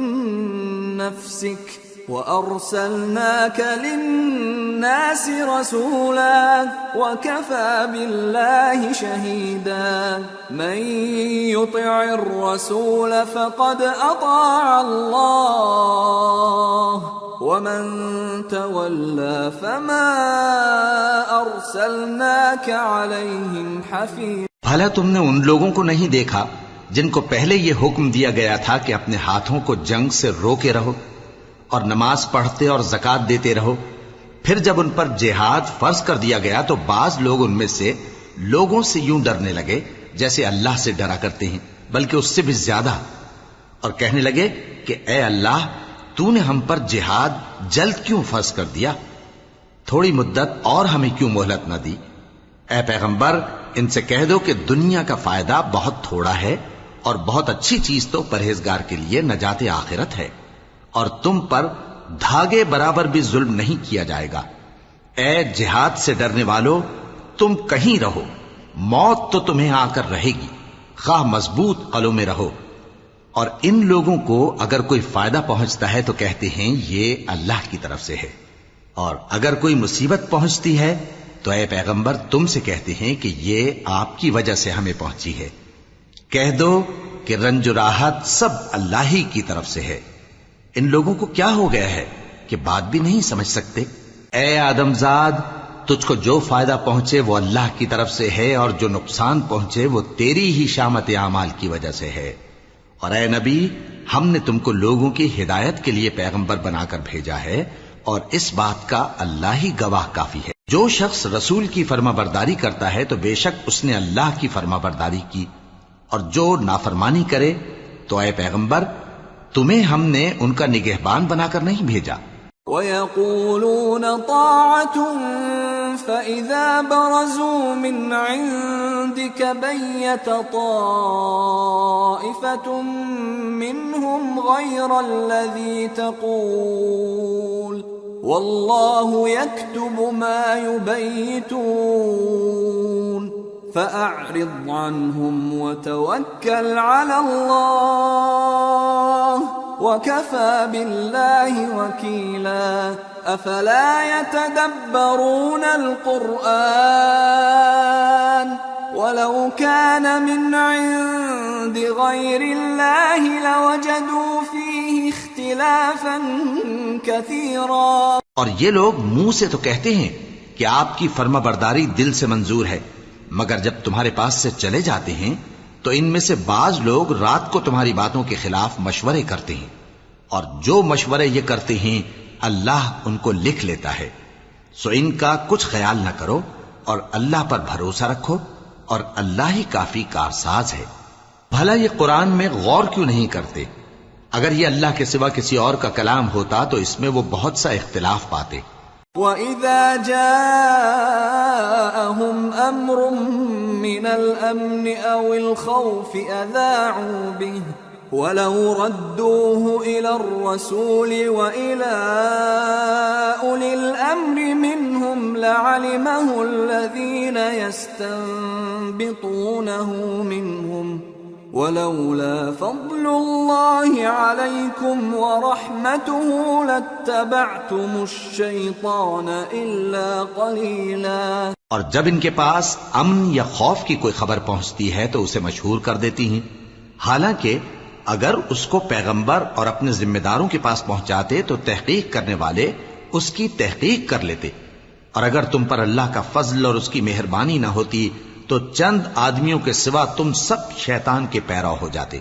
نفسك وأرسلناك للناس رسولا وكفى بالله شهيدا. من يطع الرسول فقد أطاع الله ومن تولى فما أرسلناك عليهم حفيظا. بھلا تم نے ان لوگوں کو نہیں دیکھا جن کو پہلے یہ حکم دیا گیا تھا کہ اپنے ہاتھوں کو جنگ سے روکے رہو اور نماز پڑھتے اور زکوٰۃ دیتے رہو، پھر جب ان پر جہاد فرض کر دیا گیا تو بعض لوگ ان میں سے لوگوں سے یوں ڈرنے لگے جیسے اللہ سے ڈرا کرتے ہیں، بلکہ اس سے بھی زیادہ، اور کہنے لگے کہ اے اللہ تو نے ہم پر جہاد جلد کیوں فرض کر دیا، تھوڑی مدت اور ہمیں کیوں مہلت نہ دی. اے پیغمبر ان سے کہہ دو کہ دنیا کا فائدہ بہت تھوڑا ہے اور بہت اچھی چیز تو پرہیزگار کے لیے نجات آخرت ہے، اور تم پر دھاگے برابر بھی ظلم نہیں کیا جائے گا۔ اے جہاد سے ڈرنے والو، تم کہیں رہو، موت تو تمہیں آ کر رہے گی، خواہ مضبوط قلعوں میں رہو۔ اور ان لوگوں کو اگر کوئی فائدہ پہنچتا ہے تو کہتے ہیں یہ اللہ کی طرف سے ہے، اور اگر کوئی مصیبت پہنچتی ہے تو اے پیغمبر تم سے کہتے ہیں کہ یہ آپ کی وجہ سے ہمیں پہنچی ہے۔ کہہ دو کہ رنج و راحت سب اللہ ہی کی طرف سے ہے۔ ان لوگوں کو کیا ہو گیا ہے کہ بات بھی نہیں سمجھ سکتے؟ اے آدمزاد، تجھ کو جو فائدہ پہنچے وہ اللہ کی طرف سے ہے، اور جو نقصان پہنچے وہ تیری ہی شامت اعمال کی وجہ سے ہے۔ اور اے نبی، ہم نے تم کو لوگوں کی ہدایت کے لیے پیغمبر بنا کر بھیجا ہے، اور اس بات کا اللہ ہی گواہ کافی ہے۔ جو شخص رسول کی فرما برداری کرتا ہے تو بے شک اس نے اللہ کی فرما برداری کی، اور جو نافرمانی کرے تو اے پیغمبر تمہیں ہم نے ان کا نگہبان بنا کر نہیں بھیجا۔ وَيَقُولُونَ طَاعَةٌ فَإِذَا بَرَزُوا مِنْ عِنْدِكَ بَيَّتَ طَائِفَةٌ مِّنْهُمْ غَيْرَ الَّذِي تَقُولُ وَاللَّهُ يَكْتُبُ مَا يُبَيِّتُونَ فَأَعْرِضْ عَنْهُمْ وَتَوَكَّلْ عَلَى اللَّهِ وَكَفَى بِاللَّهِ وَكِيلًا أَفَلَا يَتَدَبَّرُونَ الْقُرْآنَ وَلَوْ كَانَ مِنْ عِنْدِ غَيْرِ اللَّهِ لَوَجَدُوا فِيهِ اخْتِلَافًا كَثِيرًا۔ اور یہ لوگ منہ سے تو کہتے ہیں کہ آپ کی فرما برداری دل سے منظور ہے، مگر جب تمہارے پاس سے چلے جاتے ہیں تو ان میں سے بعض لوگ رات کو تمہاری باتوں کے خلاف مشورے کرتے ہیں، اور جو مشورے یہ کرتے ہیں اللہ ان کو لکھ لیتا ہے۔ سو ان کا کچھ خیال نہ کرو اور اللہ پر بھروسہ رکھو، اور اللہ ہی کافی کارساز ہے۔ بھلا یہ قرآن میں غور کیوں نہیں کرتے؟ اگر یہ اللہ کے سوا کسی اور کا کلام ہوتا تو اس میں وہ بہت سا اختلاف پاتے۔ وَإِذَا جَاءَهُمْ أَمْرٌ مِّنَ الْأَمْنِ أَوِ الْخَوْفِ أَذَاعُوا بِهِ وَلَوْ رَدُّوهُ إِلَى الرَّسُولِ وَإِلَى أُولِي الْأَمْرِ مِنْهُمْ لَعَلِمَهُ الَّذِينَ يَسْتَنبِطُونَهُ مِنْهُمْ وَلَوْلَا فَضْلُ اللَّهِ عَلَيْكُمْ وَرَحْمَتُهُ لَاتَّبَعْتُمُ الشَّيْطَانَ إِلَّا قَلِيلًا۔ اور جب ان کے پاس امن یا خوف کی کوئی خبر پہنچتی ہے تو اسے مشہور کر دیتی ہیں، حالانکہ اگر اس کو پیغمبر اور اپنے ذمہ داروں کے پاس پہنچاتے تو تحقیق کرنے والے اس کی تحقیق کر لیتے، اور اگر تم پر اللہ کا فضل اور اس کی مہربانی نہ ہوتی تو چند آدمیوں کے سوا تم سب شیطان کے پیرو ہو جاتے۔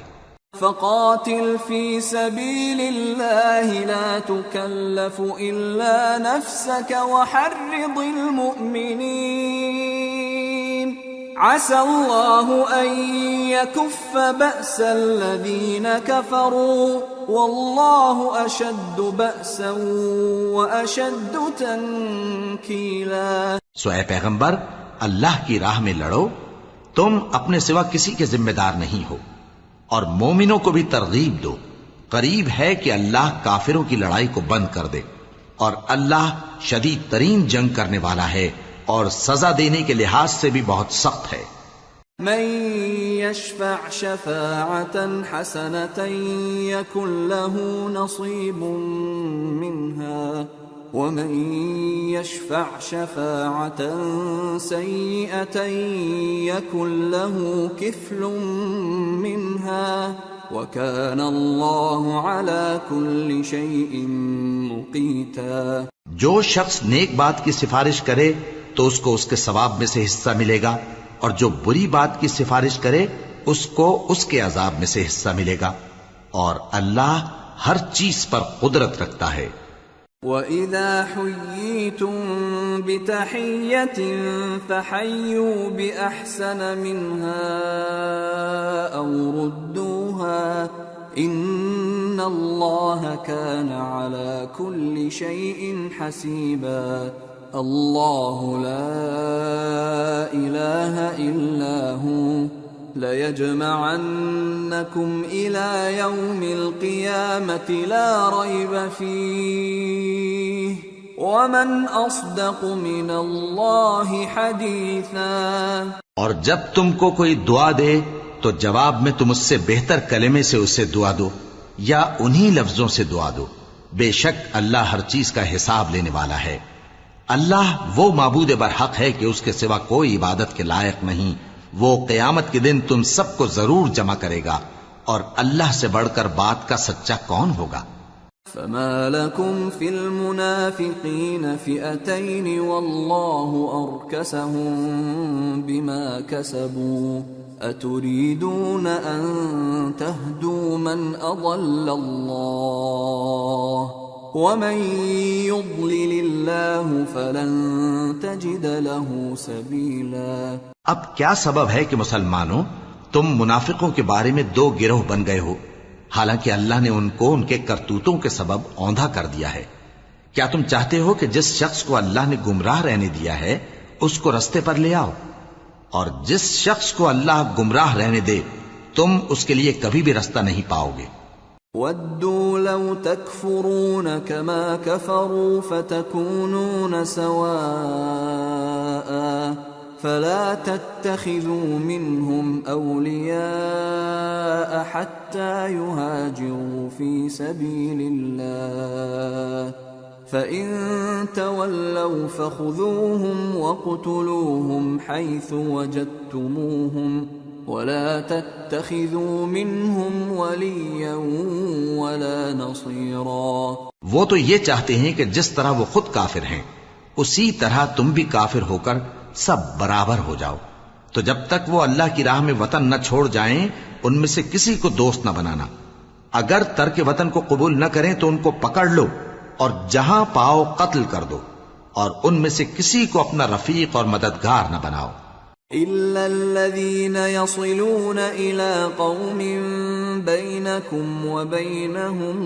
فَقَاتِلْ فِي سَبِيلِ اللَّهِ لَا تُكَلَّفُ إِلَّا نَفْسَكَ وَحَرِّضِ الْمُؤْمِنِينَ عَسَى اللَّهُ أَن يَكُفَّ بَأْسَ الَّذِينَ كَفَرُوا وَاللَّهُ أَشَدُّ بَأْسًا وَأَشَدُّ تَنكِيلًا۔ سو اے پیغمبر، اللہ کی راہ میں لڑو، تم اپنے سوا کسی کے ذمہ دار نہیں ہو، اور مومنوں کو بھی ترغیب دو، قریب ہے کہ اللہ کافروں کی لڑائی کو بند کر دے، اور اللہ شدید ترین جنگ کرنے والا ہے اور سزا دینے کے لحاظ سے بھی بہت سخت ہے۔ من يشفع شفاعة حسنة يكن له نصيب منها ومن يشفع شفاعة سيئة يكن له كفل منها وكان الله على كل شيء مقيتا۔ جو شخص نیک بات کی سفارش کرے تو اس کو اس کے ثواب میں سے حصہ ملے گا، اور جو بری بات کی سفارش کرے اس کو اس کے عذاب میں سے حصہ ملے گا، اور اللہ ہر چیز پر قدرت رکھتا ہے۔ وَإِذَا حُيِّيتُم بِتَحِيَّةٍ فَحَيُّوا بِأَحْسَنَ مِنْهَا أَوْ رُدُّوهَا إِنَّ اللَّهَ كَانَ عَلَى كُلِّ شَيْءٍ حَسِيبًا۔ اللہ لا الہ الا هو لَيَجْمَعَنَّكُمْ إِلَى يَوْمِ الْقِيَامَةِ لَا رَيْبَ فِيهِ وَمَنْ أَصْدَقُ مِنَ اللَّهِ حَدِيثًا۔ اور جب تم کو کوئی دعا دے تو جواب میں تم اس سے بہتر کلمے سے اسے دعا دو یا انہی لفظوں سے دعا دو، بے شک اللہ ہر چیز کا حساب لینے والا ہے۔ اللہ وہ معبود برحق ہے کہ اس کے سوا کوئی عبادت کے لائق نہیں، وہ قیامت کے دن تم سب کو ضرور جمع کرے گا، اور اللہ سے بڑھ کر بات کا سچا کون ہوگا؟ فما لكم في المنافقين فئتين والله أركسهم بما كسبوا أتريدون أن تهدوا من أضل الله ومن يضلل الله فلن تجد له سبيلا۔ اب کیا سبب ہے کہ مسلمانوں تم منافقوں کے بارے میں دو گروہ بن گئے ہو، حالانکہ اللہ نے ان کو ان کے کرتوتوں کے سبب اوندھا کر دیا ہے؟ کیا تم چاہتے ہو کہ جس شخص کو اللہ نے گمراہ رہنے دیا ہے اس کو رستے پر لے آؤ، اور جس شخص کو اللہ گمراہ رہنے دے تم اس کے لیے کبھی بھی رستہ نہیں پاؤ گے۔ وَدُّوا لَوْ تَكْفُرُونَ كَمَا كَفَرُوا فَتَكُونُونَ سَوَاءً فَلَا تَتَّخِذُوا مِنْهُمْ أَوْلِيَاءَ حَتَّى يُهَاجِرُوا فِي سَبِيلِ اللَّهِ فَإِن تَوَلَّوْا فَخُذُوهُمْ وَاقْتُلُوهُمْ حَيْثُ وَجَدتُّمُوهُمْ وَلَا تَتَّخِذُوا مِنْهُمْ وَلِيًّا وَلَا نَصِيرًا۔ وہ تو یہ چاہتے ہیں کہ جس طرح وہ خود کافر ہیں اسی طرح تم بھی کافر ہو کر سب برابر ہو جاؤ، تو جب تک وہ اللہ کی راہ میں وطن نہ چھوڑ جائیں ان میں سے کسی کو دوست نہ بنانا۔ اگر ترک وطن کو قبول نہ کریں تو ان کو پکڑ لو اور جہاں پاؤ قتل کر دو، اور ان میں سے کسی کو اپنا رفیق اور مددگار نہ بناؤ۔ إِلَّا الَّذِينَ يَصِلُونَ إِلَىٰ قَوْمٍ بَيْنَكُمْ وَبَيْنَهُم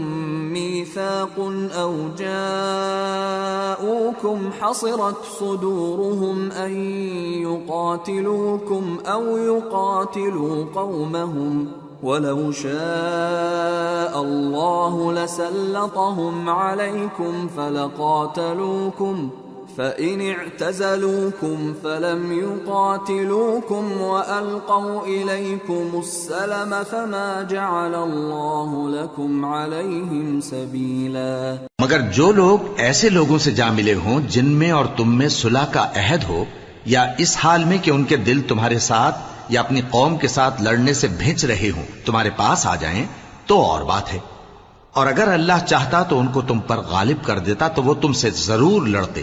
مِّيثَاقٌ أَوْ جَاءُوكُمْ حَصِرَتْ صُدُورُهُمْ أَن يُقَاتِلُوكُمْ أَوْ يُقَاتِلُوا قَوْمَهُمْ وَلَوْ شَاءَ اللَّهُ لَسَلَّطَهُمْ عَلَيْكُمْ فَلَقَاتَلُوكُمْ فَإِنِ اعْتَزَلُوكُمْ فَلَمْ يُقَاتِلُوكُمْ وَأَلْقَوْا إِلَيْكُمُ السَّلَمَ فَمَا جَعَلَ اللَّهُ لَكُمْ عَلَيْهِمْ سَبِيلًا۔ مگر جو لوگ ایسے لوگوں سے جا ملے ہوں جن میں اور تم میں صلح کا عہد ہو، یا اس حال میں کہ ان کے دل تمہارے ساتھ یا اپنی قوم کے ساتھ لڑنے سے بھنچ رہے ہوں، تمہارے پاس آ جائیں تو اور بات ہے، اور اگر اللہ چاہتا تو ان کو تم پر غالب کر دیتا تو وہ تم سے ضرور لڑتے۔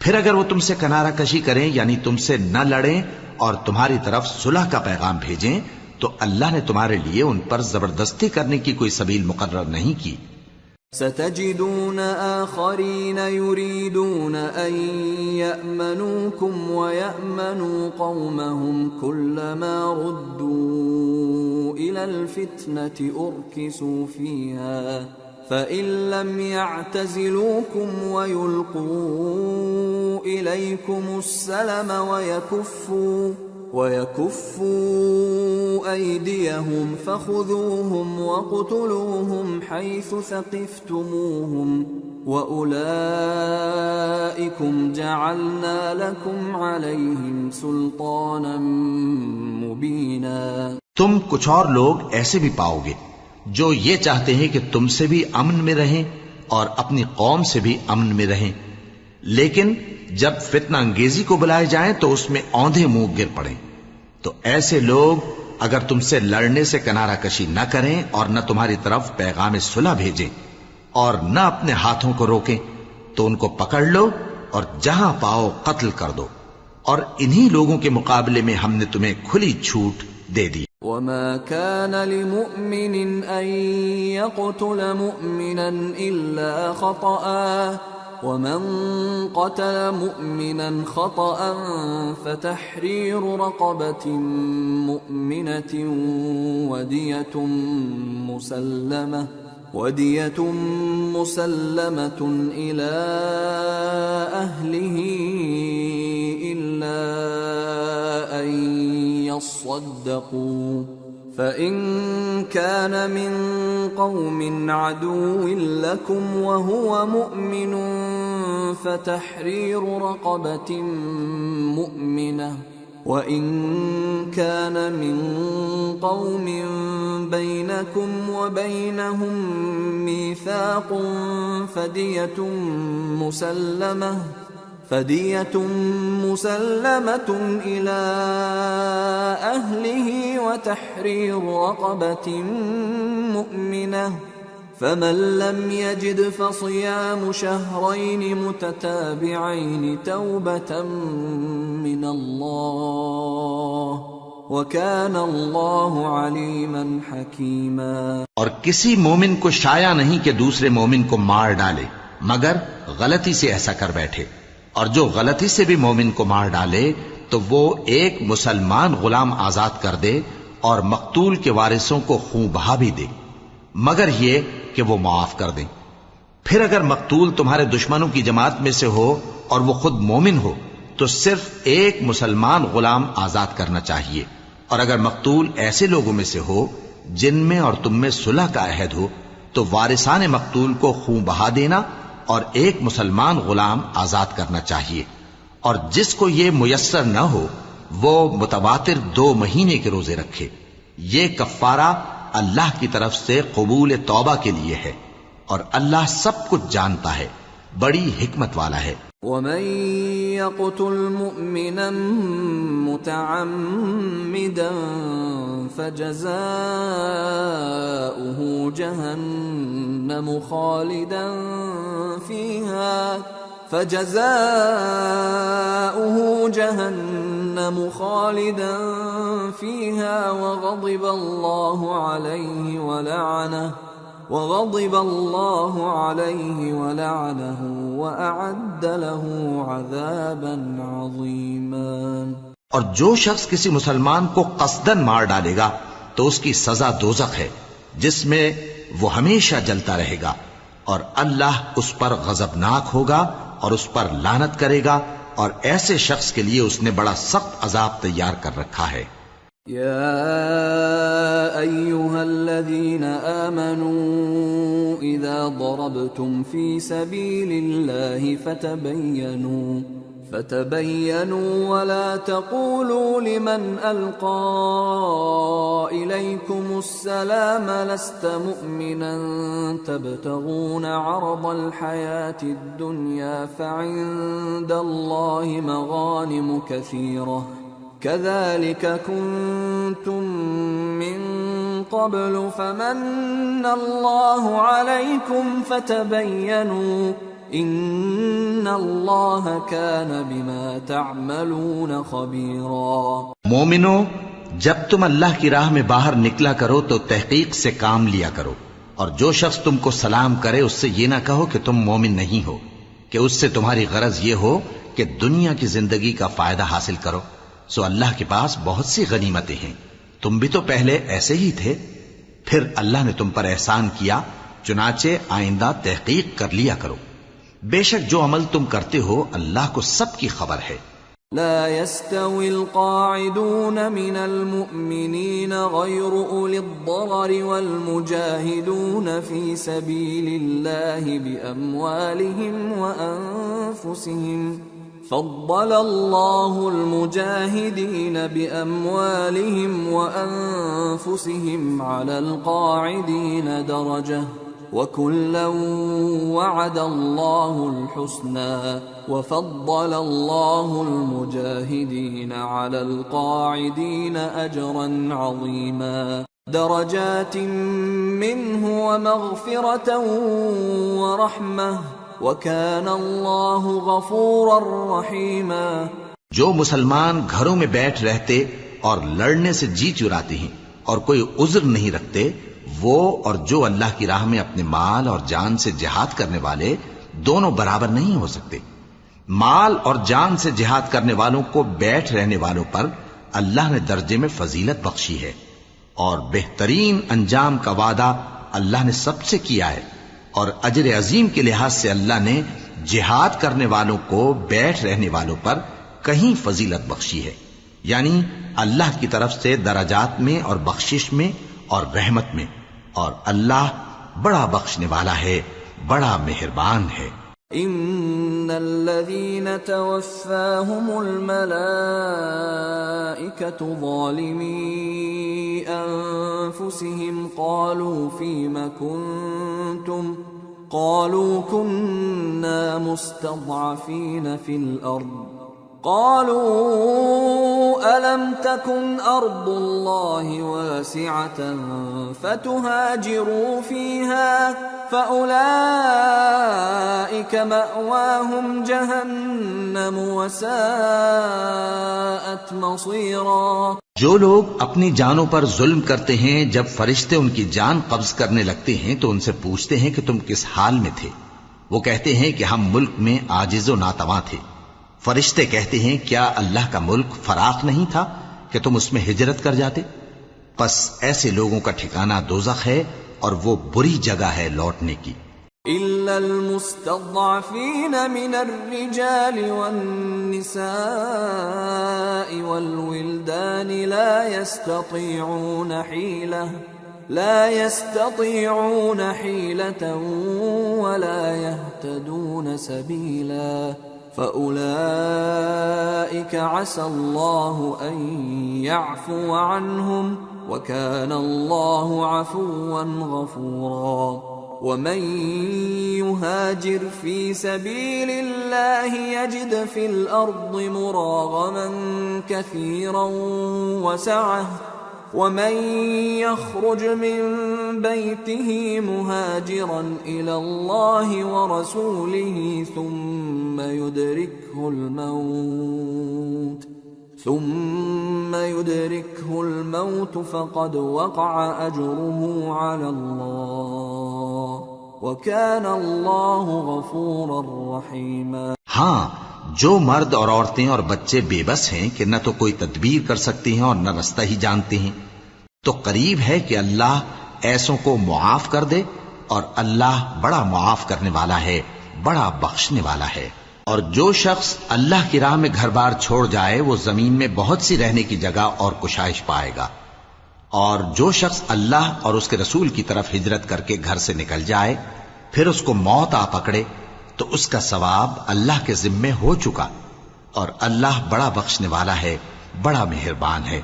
پھر اگر وہ تم سے کنارہ کشی کریں یعنی تم سے نہ لڑیں اور تمہاری طرف صلح کا پیغام بھیجیں تو اللہ نے تمہارے لیے ان پر زبردستی کرنے کی کوئی سبیل مقرر نہیں کی۔ ستجدون آخرین یریدون ان یأمنوکم ویأمنوا قومهم كلما ردوا الى الفتنة ارکسوا فیہا فَإِن لَّمْ يَعْتَزِلُوكُمْ وَيُلْقُوا إِلَيْكُمُ السَّلَمَ وَيَكُفُّوا أَيْدِيَهُمْ فَخُذُوهُمْ وَاقْتُلُوهُمْ حَيْثُ ثَقِفْتُمُوهُمْ وَأُولَٰئِكُمْ جَعَلْنَا لَكُمْ عَلَيْهِمْ سُلْطَانًا مُبِينًا۔ تم کچھ اور لوگ ایسے بھی پاؤ گے جو یہ چاہتے ہیں کہ تم سے بھی امن میں رہیں اور اپنی قوم سے بھی امن میں رہیں، لیکن جب فتنہ انگیزی کو بلائے جائیں تو اس میں اوندھے منہ گر پڑیں۔ تو ایسے لوگ اگر تم سے لڑنے سے کنارہ کشی نہ کریں اور نہ تمہاری طرف پیغام صلح بھیجیں اور نہ اپنے ہاتھوں کو روکیں تو ان کو پکڑ لو اور جہاں پاؤ قتل کر دو، اور انہی لوگوں کے مقابلے میں ہم نے تمہیں کھلی چھوٹ دے دی۔ وَمَا كَانَ لِمُؤْمِنٍ أَن يَقْتُلَ مُؤْمِنًا إِلَّا خَطَأً وَمَن قَتَلَ مُؤْمِنًا خَطَأً فَتَحْرِيرُ رَقَبَةٍ مُؤْمِنَةٍ وَدِيَةٌ مُسَلَّمَةٌ وَدِيَةٌ مُّسَلَّمَةٌ إِلَىٰ أَهْلِهِ إِلَّا أَن يَصَّدَّقُوا فَإِن كَانَ مِن قَوْمٍ عَدُوٍّ لَّكُمْ وَهُوَ مُؤْمِنٌ فَتَحْرِيرُ رَقَبَةٍ مُّؤْمِنَةٍ وَإِن كَانَ مِن قَوْمٍ بَيْنَكُمْ وَبَيْنَهُم مِّيثَاقٌ فَدِيَةٌ مُّسَلَّمَةٌ إِلَىٰ أَهْلِهِ وَتَحْرِيرُ رَقَبَةٍ مُّؤْمِنَةٍ فَمَن لَّمْ يَجِدْ فَصِيَامُ شَهْرَيْنِ مُتَتَابِعَيْنِ تَوْبَةً مِّنَ اللَّهِ وَكَانَ اللَّهُ عَلِيمًا حَكِيمًا۔ اور کسی مومن کو شایع نہیں کہ دوسرے مومن کو مار ڈالے مگر غلطی سے ایسا کر بیٹھے، اور جو غلطی سے بھی مومن کو مار ڈالے تو وہ ایک مسلمان غلام آزاد کر دے اور مقتول کے وارثوں کو خون بہا بھی دے، مگر یہ کہ وہ معاف کر دیں۔ پھر اگر مقتول تمہارے دشمنوں کی جماعت میں سے ہو اور وہ خود مومن ہو تو صرف ایک مسلمان غلام آزاد کرنا چاہیے، اور اگر مقتول ایسے لوگوں میں سے ہو جن میں اور تم میں صلح کا عہد ہو تو وارثان مقتول کو خون بہا دینا اور ایک مسلمان غلام آزاد کرنا چاہیے، اور جس کو یہ میسر نہ ہو وہ متواتر 2 مہینے کے روزے رکھے۔ یہ کفارہ اللہ کی طرف سے قبول توبہ کے لیے ہے، اور اللہ سب کچھ جانتا ہے، بڑی حکمت والا ہے۔ وَمَن يَقْتُلْ مُؤْمِنًا مُّتَعَمِّدًا فَجَزَاؤُهُ جَهَنَّمُ خَالِدًا فِيهَا وَغَضِبَ اللَّهُ عَلَيْهِ وَلَعَنَهُ وَأَعَدَّ لَهُ عَذَابًا عَظِيمًا۔ اور جو شخص کسی مسلمان کو قصدن مار ڈالے گا تو اس کی سزا دوزخ ہے جس میں وہ ہمیشہ جلتا رہے گا، اور اللہ اس پر غضبناک ہوگا اور اس پر لعنت کرے گا، اور ایسے شخص کے لیے اس نے بڑا سخت عذاب تیار کر رکھا ہے۔ يا أيها الذين آمنوا إذا ضربتم في سبيل الله فتبينوا ولا تقولوا لمن ألقى إليكم السلام لست مؤمنا تبتغون عرض الحياة الدنيا فعند الله مغانم كثيرة كذلك كنتم من قبل فمن الله عليكم فتبينوا ان اللہ کان بما تعملون خبیرا۔ مومنو، جب تم اللہ کی راہ میں باہر نکلا کرو تو تحقیق سے کام لیا کرو، اور جو شخص تم کو سلام کرے اس سے یہ نہ کہو کہ تم مومن نہیں ہو، کہ اس سے تمہاری غرض یہ ہو کہ دنیا کی زندگی کا فائدہ حاصل کرو۔ سو اللہ کے پاس بہت سی غنیمتیں ہیں، تم بھی تو پہلے ایسے ہی تھے، پھر اللہ نے تم پر احسان کیا، چنانچہ آئندہ تحقیق کر لیا کرو۔ بے شک جو عمل تم کرتے ہو اللہ کو سب کی خبر ہے۔ لا يستوي القاعدون من المؤمنين غير أولي الضرر والمجاهدون في سبيل الله بأموالهم وأنفسهم فضل الله المجاهدين بأموالهم وأنفسهم على القاعدين درجة وَكُلًّا وَعَدَ اللَّهُ الْحُسْنَى وَفَضَّلَ اللَّهُ الْمُجَاهِدِينَ عَلَى الْقَاعِدِينَ أَجْرًا عَظِيمًا دَرَجَاتٍ مِّنْهُ وَمَغْفِرَةً وَرَحْمَةً وَكَانَ اللَّهُ غَفُورًا رَّحِيمًا۔ جو مسلمان گھروں میں بیٹھ رہتے اور لڑنے سے جی چراتے ہیں اور کوئی عذر نہیں رکھتے، وہ اور جو اللہ کی راہ میں اپنے مال اور جان سے جہاد کرنے والے دونوں برابر نہیں ہو سکتے۔ مال اور جان سے جہاد کرنے والوں کو بیٹھ رہنے والوں پر اللہ نے درجے میں فضیلت بخشی ہے، اور بہترین انجام کا وعدہ اللہ نے سب سے کیا ہے، اور اجر عظیم کے لحاظ سے اللہ نے جہاد کرنے والوں کو بیٹھ رہنے والوں پر کہیں فضیلت بخشی ہے، یعنی اللہ کی طرف سے درجات میں اور بخشش میں اور رحمت میں، اور اللہ بڑا بخشنے والا ہے، بڑا مہربان ہے۔ ان الذين توفاهم الملائكة ظالمي انفسهم قالوا فيم كنتم قالوا كنا مستضعفين في الارض قالوا ألم تكن أرض الله واسعة فتهاجروا فيها فأولئك مأواهم جهنم وساءت مصيرا۔ جو لوگ اپنی جانوں پر ظلم کرتے ہیں، جب فرشتے ان کی جان قبض کرنے لگتے ہیں تو ان سے پوچھتے ہیں کہ تم کس حال میں تھے؟ وہ کہتے ہیں کہ ہم ملک میں عاجز و ناتواں تھے۔ فرشتے کہتے ہیں کیا اللہ کا ملک فراخ نہیں تھا کہ تم اس میں ہجرت کر جاتے؟ پس ایسے لوگوں کا ٹھکانہ دوزخ ہے اور وہ بری جگہ ہے لوٹنے کی۔ إلا المستضعفين من الرجال والنساء والولدان لا يستطيعون حيلة ولا يهتدون سبيلا فأولئك عسى الله أن يعفو عنهم وكان الله عفوا غفورا۔ ومن يهاجر في سبيل الله يجد في الأرض مراغما كثيرا وسعة ومن يخرج من بيته مهاجرا إلى الله ورسوله ثم يدركه الموت فقد وقع أجره على الله وكان الله غفورا رحيما۔ ہاں، جو مرد اور عورتیں اور بچے بے بس ہیں کہ نہ تو کوئی تدبیر کر سکتے ہیں اور نہ رستہ ہی جانتے ہیں، تو قریب ہے کہ اللہ ایسوں کو معاف کر دے، اور اللہ بڑا معاف کرنے والا ہے، بڑا بخشنے والا ہے۔ اور جو شخص اللہ کی راہ میں گھر بار چھوڑ جائے وہ زمین میں بہت سی رہنے کی جگہ اور کشائش پائے گا، اور جو شخص اللہ اور اس کے رسول کی طرف ہجرت کر کے گھر سے نکل جائے پھر اس کو موت آ پکڑے تو اس کا ثواب اللہ کے ذمے ہو چکا، اور اللہ بڑا بخشنے والا ہے، بڑا مہربان ہے۔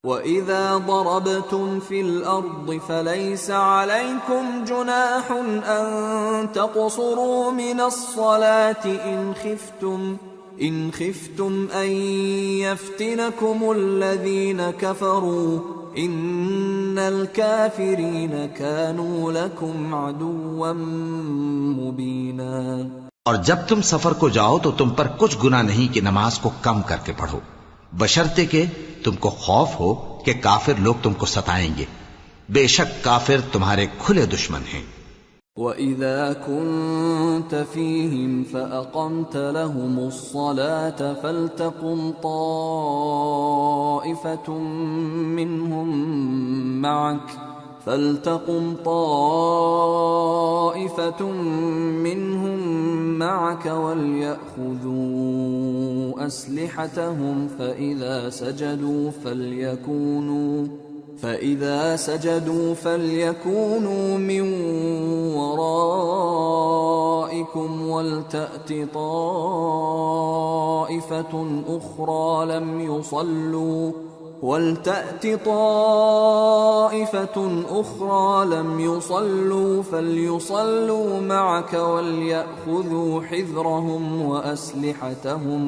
وَإِذَا ضَرَبْتُمْ فِي الْأَرْضِ فَلَيْسَ عَلَيْكُمْ جُنَاحٌ أَن تَقْصُرُوا مِنَ الصَّلَاةِ إِنْ خِفْتُمْ أَن يَفْتِنَكُمُ الَّذِينَ كَفَرُوا إِنَّ الْكَافِرِينَ كَانُوا لَكُمْ عَدُوًّا مُبِينًا۔ اور جب تم سفر کو جاؤ تو تم پر کچھ گناہ نہیں کہ نماز کو کم کر کے پڑھو، بشرطے کہ تم کو خوف ہو کہ کافر لوگ تم کو ستائیں گے، بے شک کافر تمہارے کھلے دشمن ہیں۔ وَإِذَا كُنْتَ فِيهِمْ فَأَقَمْتَ لَهُمُ الصَّلَاةَ فَلْتَقُمْ طَائِفَةٌ مِّنْهُمْ مَعَكَ وَلْيَأْخُذُوا أَسْلِحَتَهُمْ فَإِذَا سَجَدُوا فَلْيَكُونُوا مِنْ وَرَائِكُمْ وَلْتَأْتِ طَائِفَةٌ أُخْرَى لَمْ يُصَلُّوا فَلْيُصَلُّوا مَعَكَ وَلْيَأْخُذُوا حِذْرَهُمْ وَأَسْلِحَتَهُمْ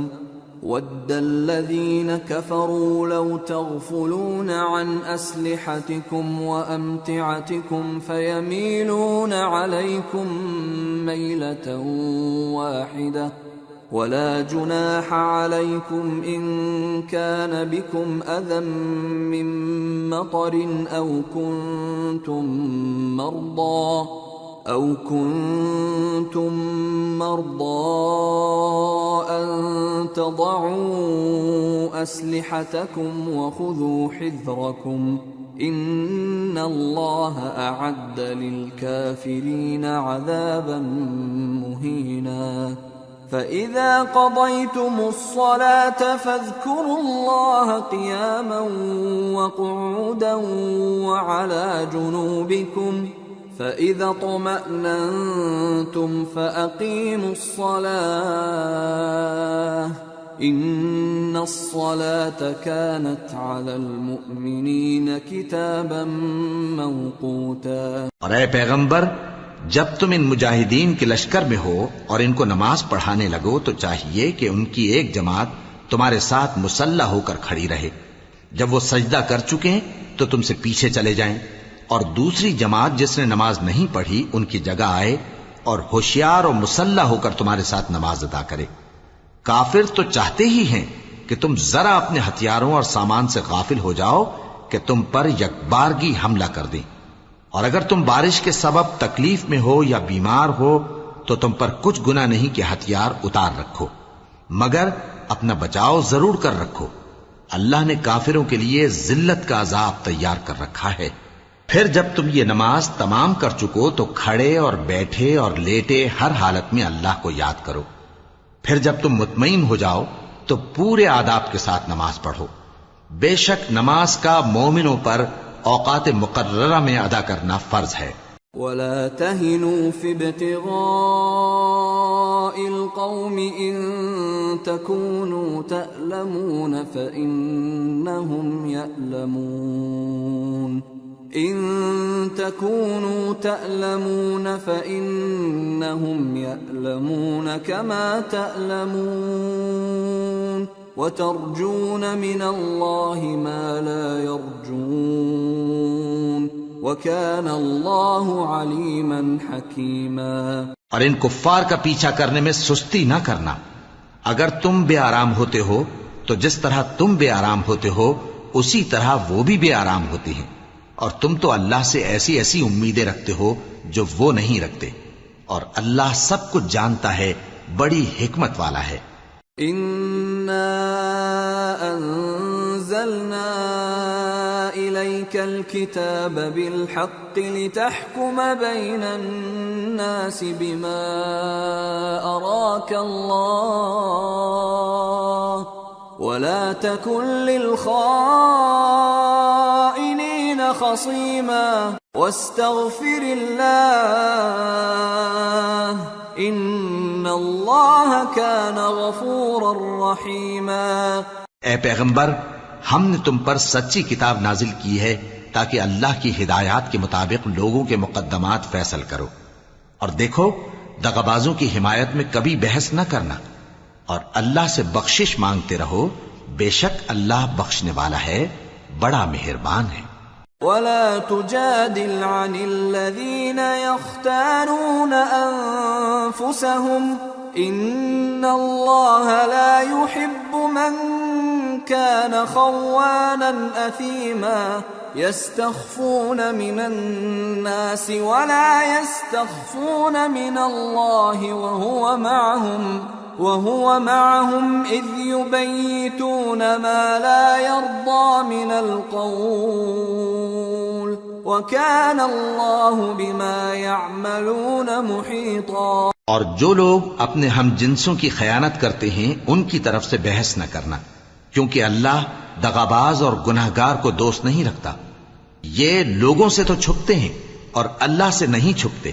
وَدَّ الَّذِينَ كَفَرُوا لَوْ تَغْفُلُونَ عَنْ أَسْلِحَتِكُمْ وَأَمْتِعَتِكُمْ فَيَمِيلُونَ عَلَيْكُمْ مَيْلَةً وَاحِدَةً وَلَا جُنَاحَ عَلَيْكُمْ إِن كَانَ بِكُمْ أَذًى مِّن مَّطَرٍ أَوْ كُنتُم مَّرْضَىٰ أَن تَضَعُوا أَسْلِحَتَكُمْ وَخُذُوا حِذْرَكُمْ إن الله أعد للكافرين عذابا مهينا فإذا قضيتم الصلاة فاذكروا الله قياما وقعودا وعلى جنوبكم فإذا اطمأننتم فأقيموا الصلاة إن الصلاة كانت على المؤمنين كتابا موقوتا۔ اور اے پیغمبر، جب تم ان مجاہدین کے لشکر میں ہو اور ان کو نماز پڑھانے لگو تو چاہیے کہ ان کی ایک جماعت تمہارے ساتھ مسلح ہو کر کھڑی رہے، جب وہ سجدہ کر چکے ہیں تو تم سے پیچھے چلے جائیں، اور دوسری جماعت جس نے نماز نہیں پڑھی ان کی جگہ آئے اور ہوشیار اور مسلح ہو کر تمہارے ساتھ نماز ادا کرے۔ کافر تو چاہتے ہی ہیں کہ تم ذرا اپنے ہتھیاروں اور سامان سے غافل ہو جاؤ کہ تم پر یکبارگی حملہ کر دیں، اور اگر تم بارش کے سبب تکلیف میں ہو یا بیمار ہو تو تم پر کچھ گناہ نہیں کہ ہتھیار اتار رکھو، مگر اپنا بچاؤ ضرور کر رکھو۔ اللہ نے کافروں کے لیے ذلت کا عذاب تیار کر رکھا ہے۔ پھر جب تم یہ نماز تمام کر چکو تو کھڑے اور بیٹھے اور لیٹے ہر حالت میں اللہ کو یاد کرو۔ پھر جب تم مطمئن ہو جاؤ تو پورے آداب کے ساتھ نماز پڑھو۔ بے شک نماز کا مومنوں پر اوقات مقررہ میں ادا کرنا فرض ہے۔ ولا تهنوا في ابتغاء القوم إن تكونوا تألمون فإنهم يألمون إن تكونوا تألمون فإنهم يألمون كما تألمون وترجون من الله ما لا يرجون وَكَانَ اللَّهُ عَلِيمًا حَكِيمًا۔ اور ان کفار کا پیچھا کرنے میں سستی نہ کرنا۔ اگر تم بے آرام ہوتے ہو تو جس طرح تم بے آرام ہوتے ہو اسی طرح وہ بھی بے آرام ہوتے ہیں، اور تم تو اللہ سے ایسی ایسی امیدیں رکھتے ہو جو وہ نہیں رکھتے، اور اللہ سب کچھ جانتا ہے، بڑی حکمت والا ہے۔ إِنَّا أَنزَلْنَا إِلَيْكَ الْكِتَابَ بِالْحَقِّ لِتَحْكُمَ بَيْنَ النَّاسِ بِمَا أَرَاكَ اللَّهُ وَلَا تَكُنْ لِلْخَائِنِينَ خَصِيمًا وَاسْتَغْفِرِ اللَّهَ إِنَّ اللَّهَ كَانَ غَفُورًا رَحِيمًا۔ اے پیغمبر، ہم نے تم پر سچی کتاب نازل کی ہے تاکہ اللہ کی ہدایات کے مطابق لوگوں کے مقدمات فیصل کرو، اور دیکھو دغابازوں کی حمایت میں کبھی بحث نہ کرنا، اور اللہ سے بخشش مانگتے رہو، بے شک اللہ بخشنے والا ہے، بڑا مہربان ہے۔ وَلَا تُجَادِلْ عَنِ الَّذِينَ يَخْتَانُونَ أَنفُسَهُمْ إِنَّ اللَّهَ لَا يُحِبُّ مَنْ كَانَ خَوَّانًا أَثِيمًا يَسْتَخْفُونَ مِنَ النَّاسِ وَلَا يَسْتَخْفُونَ مِنَ اللَّهِ وَهُوَ مَعَهُمْ إِذْ يُبَيِّتُونَ مَا لَا يَرْضَى مِنَ الْقَوْلِ وَكَانَ اللَّهُ بِمَا يَعْمَلُونَ مُحِيطًا۔ اور جو لوگ اپنے ہم جنسوں کی خیانت کرتے ہیں ان کی طرف سے بحث نہ کرنا، کیونکہ اللہ دغاباز اور گناہگار کو دوست نہیں رکھتا۔ یہ لوگوں سے تو چھپتے ہیں اور اللہ سے نہیں چھپتے،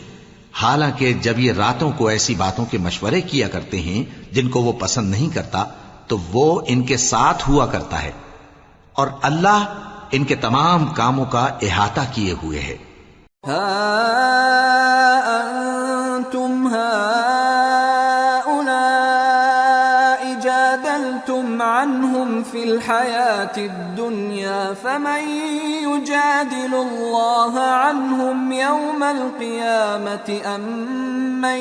حالانکہ جب یہ راتوں کو ایسی باتوں کے مشورے کیا کرتے ہیں جن کو وہ پسند نہیں کرتا تو وہ ان کے ساتھ ہوا کرتا ہے، اور اللہ ان کے تمام کاموں کا احاطہ کیے ہوئے ہے۔ ہا انتم هؤلاء جادلتم عنهم في الحياة الدنيا فمن يجادل الله عنهم يوم القيامة أم من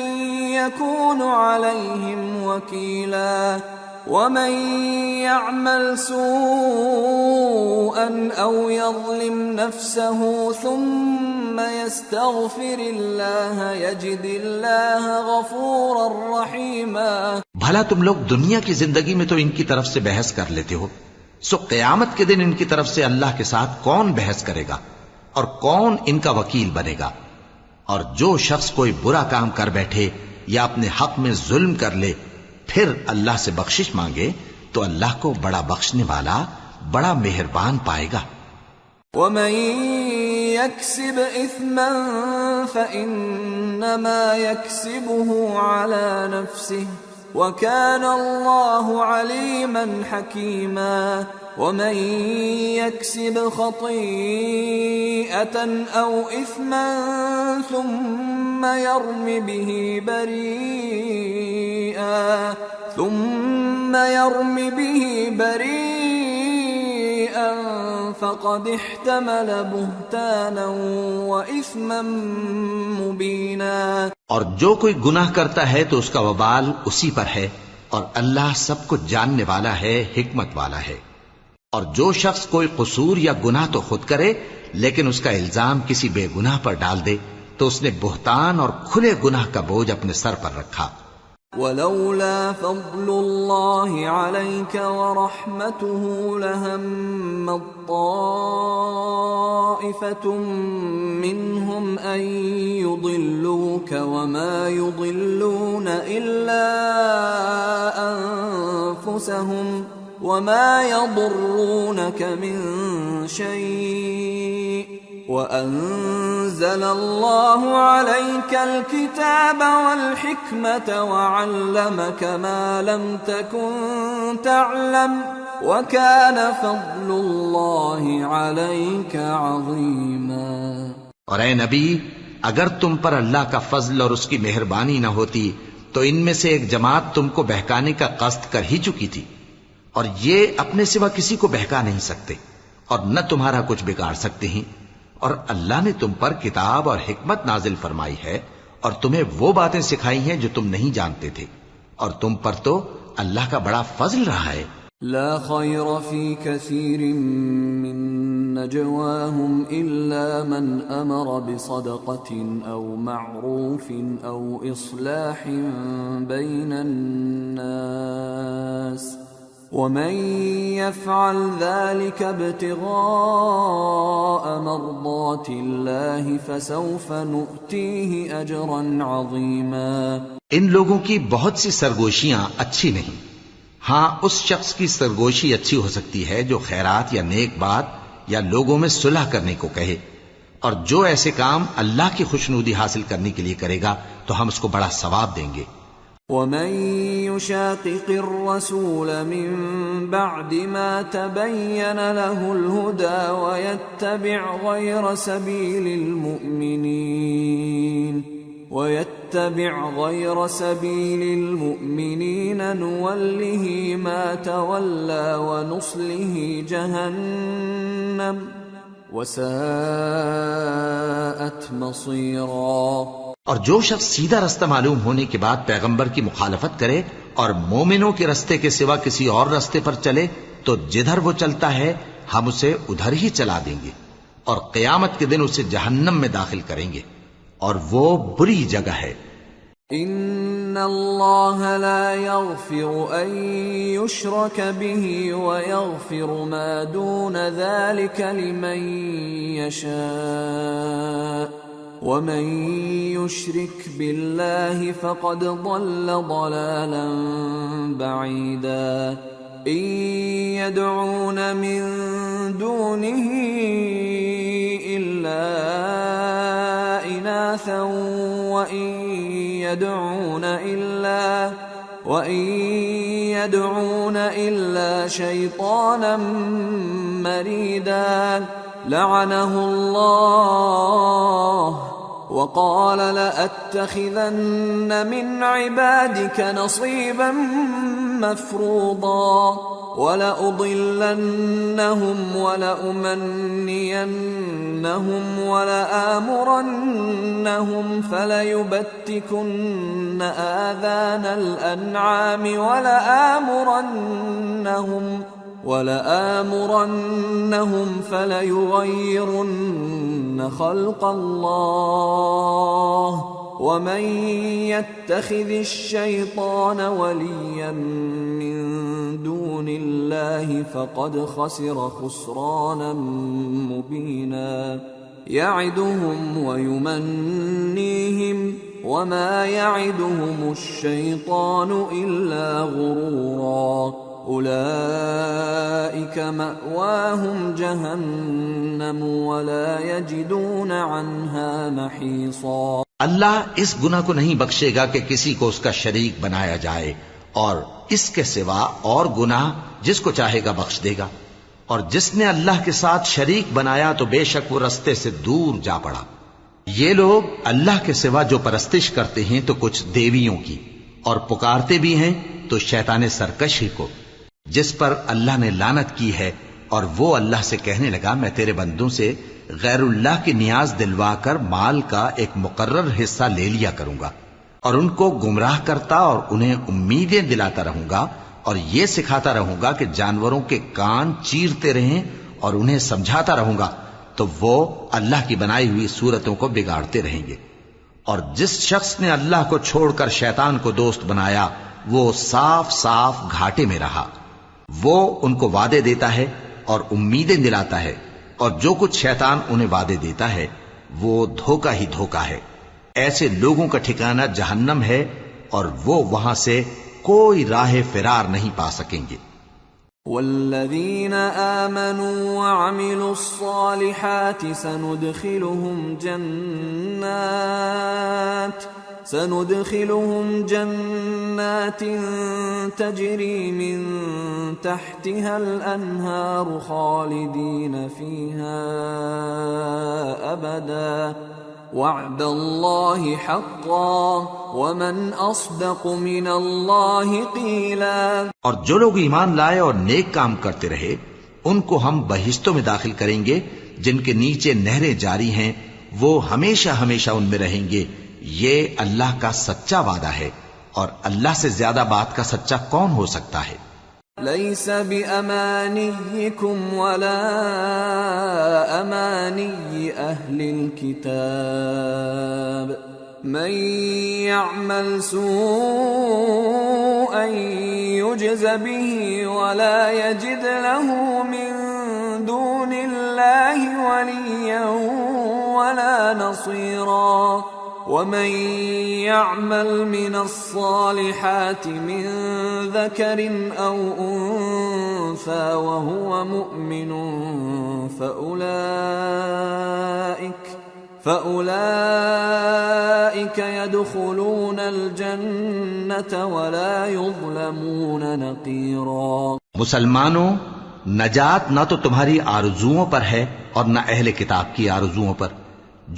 يكون عليهم وكيلا ومن يعمل سوءا أو يظلم نفسه ثم يستغفر الله يجد الله غفورا رحيما۔ بھلا تم لوگ دنیا کی زندگی میں تو ان کی طرف سے بحث کر لیتے ہو، سو قیامت کے دن ان کی طرف سے اللہ کے ساتھ کون بحث کرے گا اور کون ان کا وکیل بنے گا؟ اور جو شخص کوئی برا کام کر بیٹھے یا اپنے حق میں ظلم کر لے پھر اللہ سے بخشش مانگے تو اللہ کو بڑا بخشنے والا بڑا مہربان پائے گا۔ ومن يكسب إثما فإنما يكسبه على نفسه وكان الله عليما حكيما ومن يكسب خطيئة أو إثما ثم يرم به بريئا فقد احتمل بهتانا وإثما مبينا۔ اور جو کوئی گناہ کرتا ہے تو اس کا وبال اسی پر ہے، اور اللہ سب کچھ جاننے والا ہے، حکمت والا ہے۔ اور جو شخص کوئی قصور یا گناہ تو خود کرے لیکن اس کا الزام کسی بے گناہ پر ڈال دے تو اس نے بہتان اور کھلے گناہ کا بوجھ اپنے سر پر رکھا۔ ولولا فضل الله عليك ورحمته لهم طائفة منهم أن يضلوك وما يضلون إلا أنفسهم وما يضرونك من شيء وأنزل الله عليك الكتاب والحكمة وعلمك ما لم تكن تعلم وكان فضل الله عليك عظيما۔ اور اے نبی، اگر تم پر اللہ کا فضل اور اس کی مہربانی نہ ہوتی تو ان میں سے ایک جماعت تم کو بہکانے کا قصد کر ہی چکی تھی، اور یہ اپنے سوا کسی کو بہکا نہیں سکتے اور نہ تمہارا کچھ بگاڑ سکتے ہیں۔ اور اللہ نے تم پر کتاب اور حکمت نازل فرمائی ہے اور تمہیں وہ باتیں سکھائی ہیں جو تم نہیں جانتے تھے، اور تم پر تو اللہ کا بڑا فضل رہا ہے۔ لا خير في كثير من نجواهم إلا من أمر بصدقة أو معروف أو إصلاح بين الناس ومن يفعل ذلك ابتغاء مرضات الله فسوف نؤتيه أجرا عظيما۔ ان لوگوں کی بہت سی سرگوشیاں اچھی نہیں، ہاں اس شخص کی سرگوشی اچھی ہو سکتی ہے جو خیرات یا نیک بات یا لوگوں میں صلح کرنے کو کہے، اور جو ایسے کام اللہ کی خوشنودی حاصل کرنے کے لیے کرے گا تو ہم اس کو بڑا ثواب دیں گے۔ ومن يشاقق الرسول من بعد ما تبين له الهدى ويتبع غير سبيل المؤمنين نوله ما تولى ونصله جهنم وساءت مصيرا۔ اور جو شخص سیدھا رستہ معلوم ہونے کے بعد پیغمبر کی مخالفت کرے اور مومنوں کے رستے کے سوا کسی اور رستے پر چلے تو جدھر وہ چلتا ہے ہم اسے ادھر ہی چلا دیں گے، اور قیامت کے دن اسے جہنم میں داخل کریں گے، اور وہ بری جگہ ہے۔ ان اللہ لا يغفر ان يشرك به ويغفر ما دون ذلك لمن يشاء ومن يشرك بالله فقد ضل ضلالا بعيدا۔ ان يدعون من دونه الا اناثا وان يدعون الا شيطانا مريدا لعنه الله وقال لأتخذن من عبادك نصيبا مفروضا ولأضلنهم ولأمنينهم ولآمرنهم فليبتكن آذان الأنعام ولآمرنهم فليغيرن خلق الله ومن يتخذ الشيطان وليا من دون الله فقد خسر خسرانا مبينا يعدهم ويمنيهم وما يعدهم الشيطان إلا غرورا أولئك مأواهم جهنم ولا يجدون عنها محيصا۔ اللہ اس گناہ کو نہیں بخشے گا کہ کسی کو اس کا شریک بنایا جائے، اور اس کے سوا اور گناہ جس کو چاہے گا بخش دے گا، اور جس نے اللہ کے ساتھ شریک بنایا تو بے شک وہ رستے سے دور جا پڑا۔ یہ لوگ اللہ کے سوا جو پرستش کرتے ہیں تو کچھ دیویوں کی، اور پکارتے بھی ہیں تو شیطان سرکش ہی کو، جس پر اللہ نے لعنت کی ہے، اور وہ اللہ سے کہنے لگا میں تیرے بندوں سے غیر اللہ کی نیاز دلوا کر مال کا ایک مقرر حصہ لے لیا کروں گا، اور ان کو گمراہ کرتا اور انہیں امیدیں دلاتا رہوں گا، اور یہ سکھاتا رہوں گا کہ جانوروں کے کان چیرتے رہیں، اور انہیں سمجھاتا رہوں گا، تو وہ اللہ کی بنائی ہوئی صورتوں کو بگاڑتے رہیں گے۔ اور جس شخص نے اللہ کو چھوڑ کر شیطان کو دوست بنایا وہ صاف صاف گھاٹے میں رہا۔ وہ ان کو وعدے دیتا ہے اور امیدیں دلاتا ہے، اور جو کچھ شیطان انہیں وعدے دیتا ہے وہ دھوکہ ہی دھوکہ ہے۔ ایسے لوگوں کا ٹھکانہ جہنم ہے، اور وہ وہاں سے کوئی راہ فرار نہیں پا سکیں گے۔ والذین آمنوا وعملوا الصالحات سندخلهم جنات تجری من تحتها الانہار خالدین فیہا ابدا وعد اللہ حقا ومن اصدق من اللہ قیلا۔ اور جو لوگ ایمان لائے اور نیک کام کرتے رہے ان کو ہم بہشتوں میں داخل کریں گے جن کے نیچے نہریں جاری ہیں، وہ ہمیشہ ہمیشہ ان میں رہیں گے۔ یہ اللہ کا سچا وعدہ ہے، اور اللہ سے زیادہ بات کا سچا کون ہو سکتا ہے؟ لیس بأمانیکم ولا امانی اہل الكتاب من يعمل سوءا يجز به ولا يجد له من دون الله وليا ولا نصيرا ومن يعمل من الصالحات من ذكر أو أنثى وهو مؤمن فأولئك يدخلون الجنة ولا يظلمون نقيرا۔ مسلمانوں، نجات نہ تو تمہاری آرزوؤں پر ہے اور نہ اہل کتاب کی آرزوؤں پر۔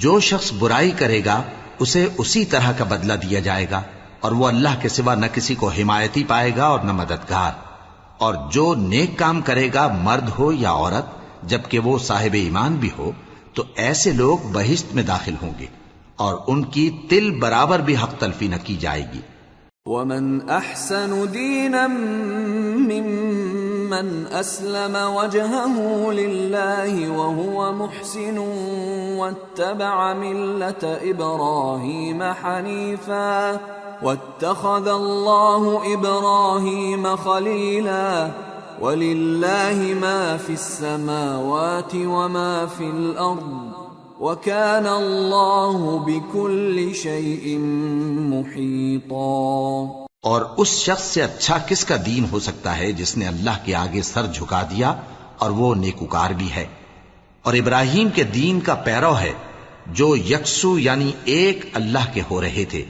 جو شخص برائی کرے گا اسے اسی طرح کا بدلہ دیا جائے گا، اور وہ اللہ کے سوا نہ کسی کو حمایتی پائے گا اور نہ مددگار۔ اور جو نیک کام کرے گا مرد ہو یا عورت جبکہ وہ صاحب ایمان بھی ہو تو ایسے لوگ بہشت میں داخل ہوں گے، اور ان کی تل برابر بھی حق تلفی نہ کی جائے گی۔ ومن احسن دینا ممن اسلم وجهه لله وهو محسن واتبع ملة ابراهيم حنيفا واتخذ الله ابراهيم خليلا ولله ما في السماوات وما في الارض وَكَانَ اللَّهُ بِكُلِّ شَيْءٍ مُحِيطًا۔ اور اس شخص سے اچھا کس کا دین ہو سکتا ہے جس نے اللہ کے آگے سر جھکا دیا اور وہ نیکوکار بھی ہے، اور ابراہیم کے دین کا پیرو ہے جو یکسو یعنی ایک اللہ کے ہو رہے تھے،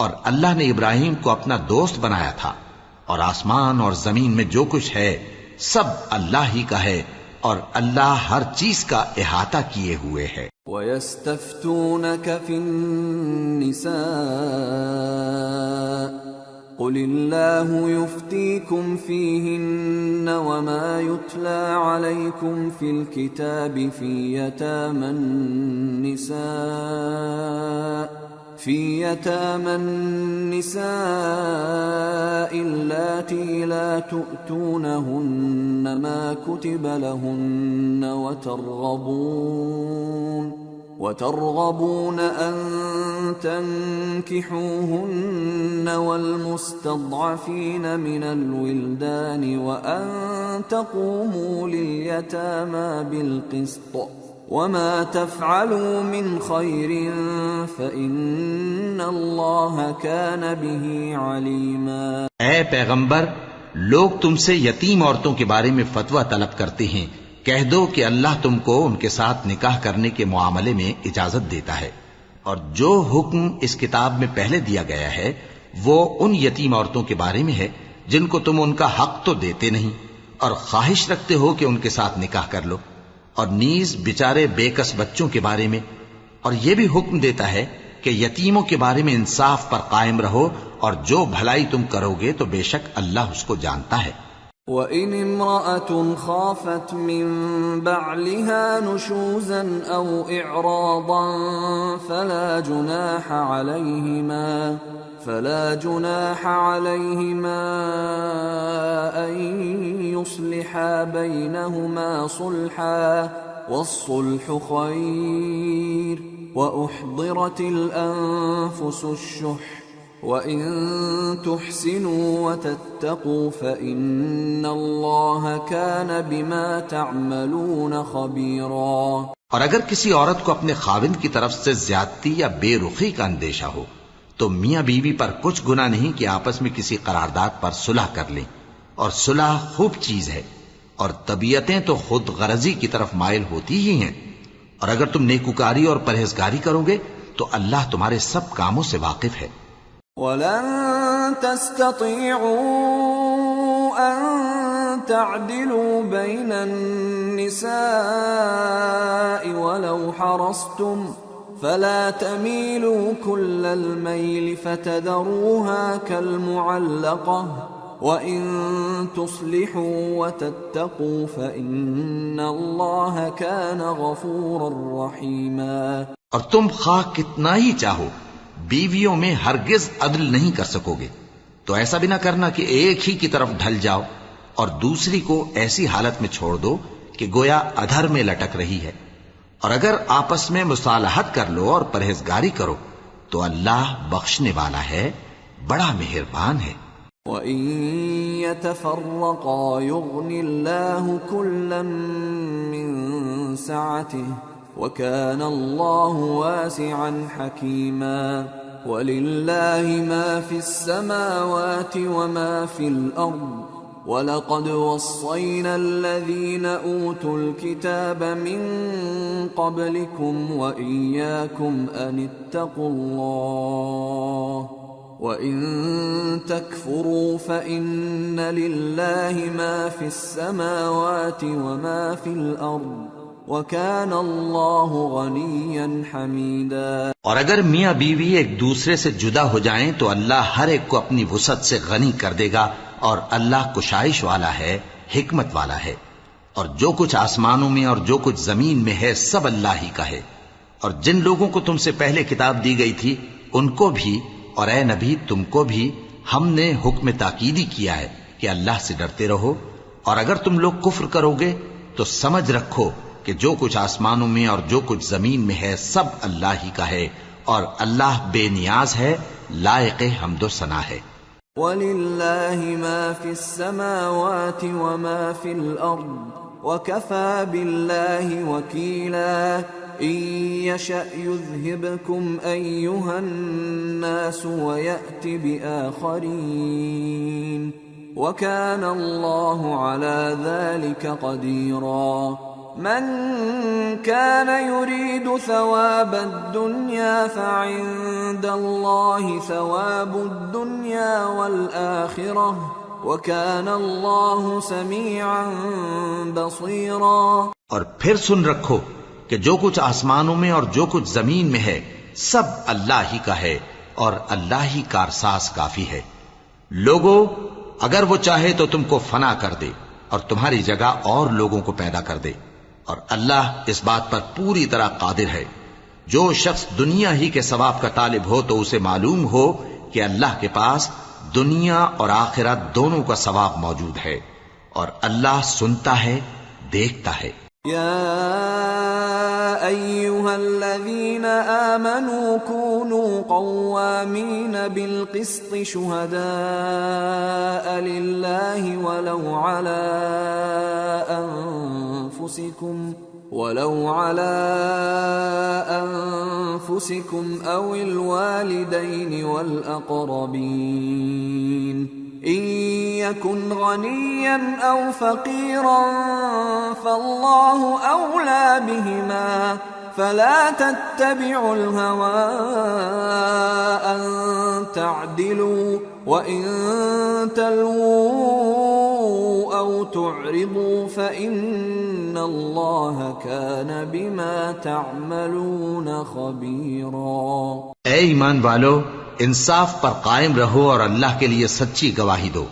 اور اللہ نے ابراہیم کو اپنا دوست بنایا تھا، اور آسمان اور زمین میں جو کچھ ہے سب اللہ ہی کا ہے، اور اللہ ہر چیز کا احاطہ کیے ہوئے ہے۔ وَيَسْتَفْتُونَكَ فِي النِّسَاءِ قُلِ اللَّهُ يُفْتِيكُمْ فِيهِنَّ وَمَا يُتْلَى عَلَيْكُمْ فِي الْكِتَابِ فِي يَتَامَى النِّسَاءِ اللَّاتِي لَا تُؤْتُونَهُنَّ مَا كُتِبَ لَهُنَّ وترغبون أن تنكحوهن والمستضعفين من الولدان وأن تقوموا لليتامى بالقسط وما تفعلوا من خير فإن الله كان به عليما. اے پیغمبر، لوگ تم سے یتیم عورتوں کے بارے میں فتویٰ طلب کرتے ہیں. کہہ دو کہ اللہ تم کو ان کے ساتھ نکاح کرنے کے معاملے میں اجازت دیتا ہے، اور جو حکم اس کتاب میں پہلے دیا گیا ہے وہ ان یتیم عورتوں کے بارے میں ہے جن کو تم ان کا حق تو دیتے نہیں اور خواہش رکھتے ہو کہ ان کے ساتھ نکاح کر لو، اور نیز بیچارے بے کس بچوں کے بارے میں، اور یہ بھی حکم دیتا ہے کہ یتیموں کے بارے میں انصاف پر قائم رہو، اور جو بھلائی تم کرو گے تو بے شک اللہ اس کو جانتا ہے. وَإِنِ امْرَأَةٌ خَافَتْ مِنْ بَعْلِهَا نُشُوزًا أَوْ إِعْرَاضًا فَلَا جُنَاحَ عَلَيْهِمَا أَنْ يُصْلِحَا بَيْنَهُمَا صُلْحًا وَالصُّلْحُ خَيْرٌ وَأُحْضِرَتِ الْأَنفُسُ الشُّحَّ وَإِن تُحْسِنُوا وَتَتَّقُوا فَإِنَّ اللَّهَ كَانَ بِمَا تَعْمَلُونَ خَبِيرًا. اور اگر کسی عورت کو اپنے خاوند کی طرف سے زیادتی یا بے رخی کا اندیشہ ہو تو میاں بیوی پر کچھ گناہ نہیں کہ آپس میں کسی قرارداد پر صلح کر لیں، اور صلح خوب چیز ہے، اور طبیعتیں تو خود غرضی کی طرف مائل ہوتی ہی ہیں. اور اگر تم نیکوکاری اور پرہیزگاری کرو گے تو اللہ تمہارے سب کاموں سے واقف ہے. وَلَن تَسْتَطِيعُوا أَن تَعْدِلُوا بَيْنَ النِّسَاءِ وَلَوْ حَرَصْتُمْ فَلَا تَمِيلُوا كُلَّ الْمَيْلِ فَتَذَرُوهَا كَالْمُعَلَّقَةِ وَإِن تُصْلِحُوا وَتَتَّقُوا فَإِنَّ اللَّهَ كَانَ غَفُورًا رَّحِيمًا. اور تم خواہ کتنا ہی چاہو بیویوں میں ہرگز عدل نہیں کر سکو گے، تو ایسا بھی نہ کرنا کہ ایک ہی کی طرف ڈھل جاؤ اور دوسری کو ایسی حالت میں چھوڑ دو کہ گویا ادھر میں لٹک رہی ہے. اور اگر آپس میں مصالحت کر لو اور پرہیزگاری کرو تو اللہ بخشنے والا ہے، بڑا مہربان ہے. وَإِن يَتَفَرَّقَا يُغْنِ اللَّهُ كُلًّا مِّن سَعَتِهِ وَكَانَ اللَّهُ وَاسِعًا حَكِيمًا. وَلِلَّهِ مَا فِي السَّمَاوَاتِ وَمَا فِي الْأَرْضِ وَلَقَدْ وَصَّيْنَا الَّذِينَ أُوتُوا الْكِتَابَ مِن قَبْلِكُمْ وَإِيَّاكُمْ أَنِ اتَّقُوا اللَّهَ وَإِن تَكْفُرُوا فَإِنَّ لِلَّهِ مَا فِي السَّمَاوَاتِ وَمَا فِي الْأَرْضِ وَكَانَ اللَّهُ غَنِيًّا حَمِيدًا. اور اگر میاں بیوی ایک دوسرے سے جدا ہو جائیں تو اللہ ہر ایک کو اپنی وسعت سے غنی کر دے گا، اور اللہ کشائش والا ہے، حکمت والا ہے. اور جو کچھ آسمانوں میں اور جو کچھ زمین میں ہے سب اللہ ہی کا ہے. اور جن لوگوں کو تم سے پہلے کتاب دی گئی تھی ان کو بھی، اور اے نبی تم کو بھی ہم نے حکم تاکیدی کیا ہے کہ اللہ سے ڈرتے رہو. اور اگر تم لوگ کفر کرو گے تو سمجھ رکھو کہ جو کچھ آسمانوں میں اور جو کچھ زمین میں ہے سب اللہ ہی کا ہے، اور اللہ بے نیاز ہے، لائق حمد و ثنا ہے. وَلِلَّهِ مَا فِي السَّمَاوَاتِ وَمَا فِي الْأَرْضِ وَكَفَى بِاللَّهِ وَكِيلًا. إِن يَشَأْ يُذْهِبْكُمْ أَيُّهَا النَّاسُ وَيَأْتِ بِآخَرِينَ وَكَانَ اللَّهُ عَلَى ذَلِكَ قَدِيرًا. من كان يريد ثواب الدنيا فعند الله ثواب الدنيا والآخرة وكان الله سميعا بصيرا. اور پھر سن رکھو کہ جو کچھ آسمانوں میں اور جو کچھ زمین میں ہے سب اللہ ہی کا ہے، اور اللہ ہی کارساز کافی ہے. لوگو اگر وہ چاہے تو تم کو فنا کر دے اور تمہاری جگہ اور لوگوں کو پیدا کر دے، اور اللہ اس بات پر پوری طرح قادر ہے. جو شخص دنیا ہی کے ثواب کا طالب ہو تو اسے معلوم ہو کہ اللہ کے پاس دنیا اور آخرت دونوں کا ثواب موجود ہے، اور اللہ سنتا ہے، دیکھتا ہے. یا أيها الذين آمنوا كونوا قوامين بالقسط شهداء لله ولو على أنفسكم أو الوالدين والأقربين إن يكن غنيا أو فقيرا فالله أولى بهما فلا تتبعوا الهوى أن تعدلوا وإن تلووا أو تعرضوا فإن الله كان بما تعملون خبيرا۔ اے ایمان والو، انصاف پر قائم رہو اور اللہ کے لیے سچی گواہی دو،